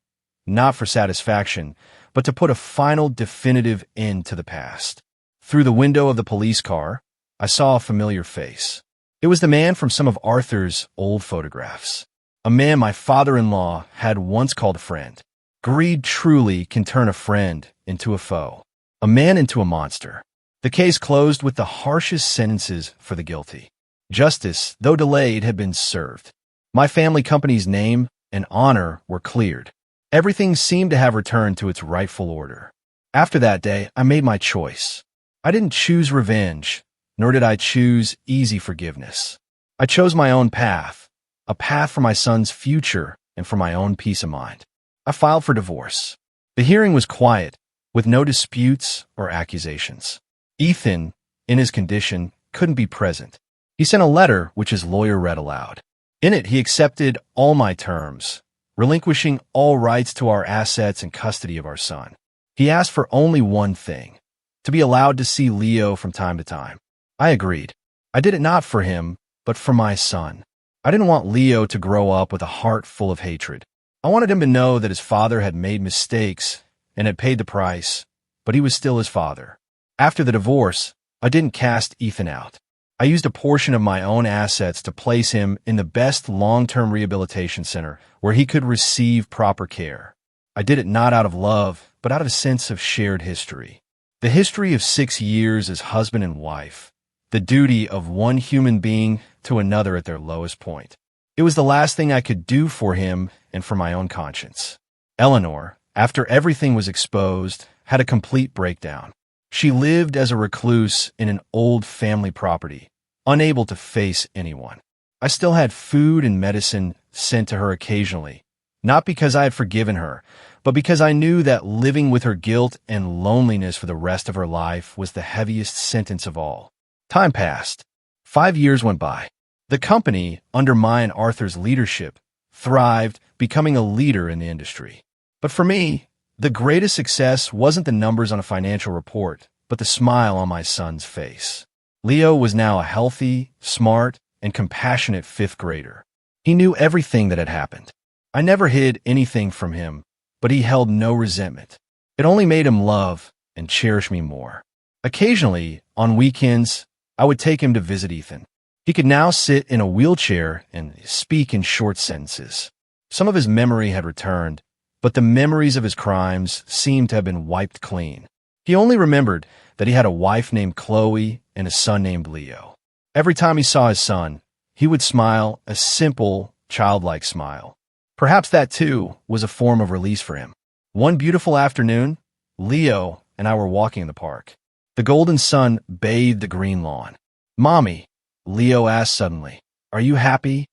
not for satisfaction, but to put a final definitive end to the past. Through the window of the police car, I saw a familiar face. It was the man from some of Arthur's old photographs. A man my father-in-law had once called a friend. Greed truly can turn a friend into a foe, a man into a monster. The case closed with the harshest sentences for the guilty. Justice, though delayed, had been served. My family company's name and honor were cleared. Everything seemed to have returned to its rightful order. After that day, I made my choice. I didn't choose revenge, nor did I choose easy forgiveness. I chose my own path, a path for my son's future and for my own peace of mind. I filed for divorce. The hearing was quiet, with no disputes or accusations. Ethan, in his condition, couldn't be present. He sent a letter which his lawyer read aloud. In it, he accepted all my terms, relinquishing all rights to our assets and custody of our son. He asked for only one thing, to be allowed to see Leo from time to time. I agreed. I did it not for him, but for my son. I didn't want Leo to grow up with a heart full of hatred. I wanted him to know that his father had made mistakes and had paid the price, but he was still his father. After the divorce, I didn't cast Ethan out. I used a portion of my own assets to place him in the best long-term rehabilitation center where he could receive proper care. I did it not out of love, but out of a sense of shared history. The history of 6 years as husband and wife. The duty of one human being to another at their lowest point. It was the last thing I could do for him and for my own conscience. Eleanor, after everything was exposed, had a complete breakdown. She lived as a recluse in an old family property, unable to face anyone. I still had food and medicine sent to her occasionally, not because I had forgiven her, but because I knew that living with her guilt and loneliness for the rest of her life was the heaviest sentence of all. Time passed. 5 years went by. The company, under my and Arthur's leadership, thrived, becoming a leader in the industry. But for me, the greatest success wasn't the numbers on a financial report, but the smile on my son's face. Leo was now a healthy, smart, and compassionate 5th grader. He knew everything that had happened. I never hid anything from him, but he held no resentment. It only made him love and cherish me more. Occasionally, on weekends, I would take him to visit Ethan. He could now sit in a wheelchair and speak in short sentences. Some of his memory had returned, but the memories of his crimes seemed to have been wiped clean. He only remembered that he had a wife named Chloe and a son named Leo. Every time he saw his son, he would smile, a simple, childlike smile. Perhaps that, too, was a form of release for him. One beautiful afternoon, Leo and I were walking in the park. The golden sun bathed the green lawn. "Mommy," Leo asked suddenly, "are you happy?"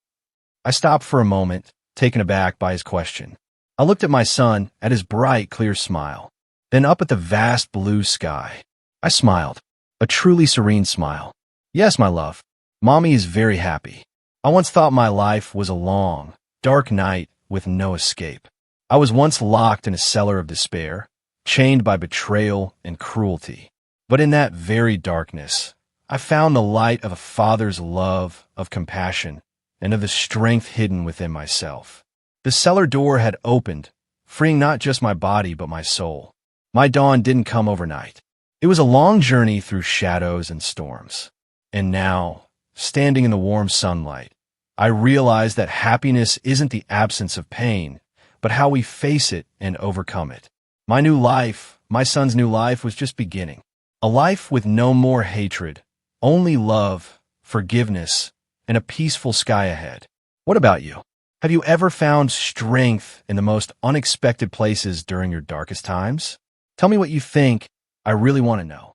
I stopped for a moment, taken aback by his question. I looked at my son, at his bright, clear smile, then up at the vast blue sky. I smiled, a truly serene smile. "Yes, my love, Mommy is very happy. I once thought my life was a long, dark night with no escape. I was once locked in a cellar of despair, chained by betrayal and cruelty. But in that very darkness, I found the light of a father's love, of compassion, and of the strength hidden within myself. The cellar door had opened, freeing not just my body but my soul. My dawn didn't come overnight. It was a long journey through shadows and storms. And now, standing in the warm sunlight, I realized that happiness isn't the absence of pain, but how we face it and overcome it. My new life, my son's new life, was just beginning. A life with no more hatred, only love, forgiveness, and a peaceful sky ahead. What about you? Have you ever found strength in the most unexpected places during your darkest times? Tell me what you think. I really want to know.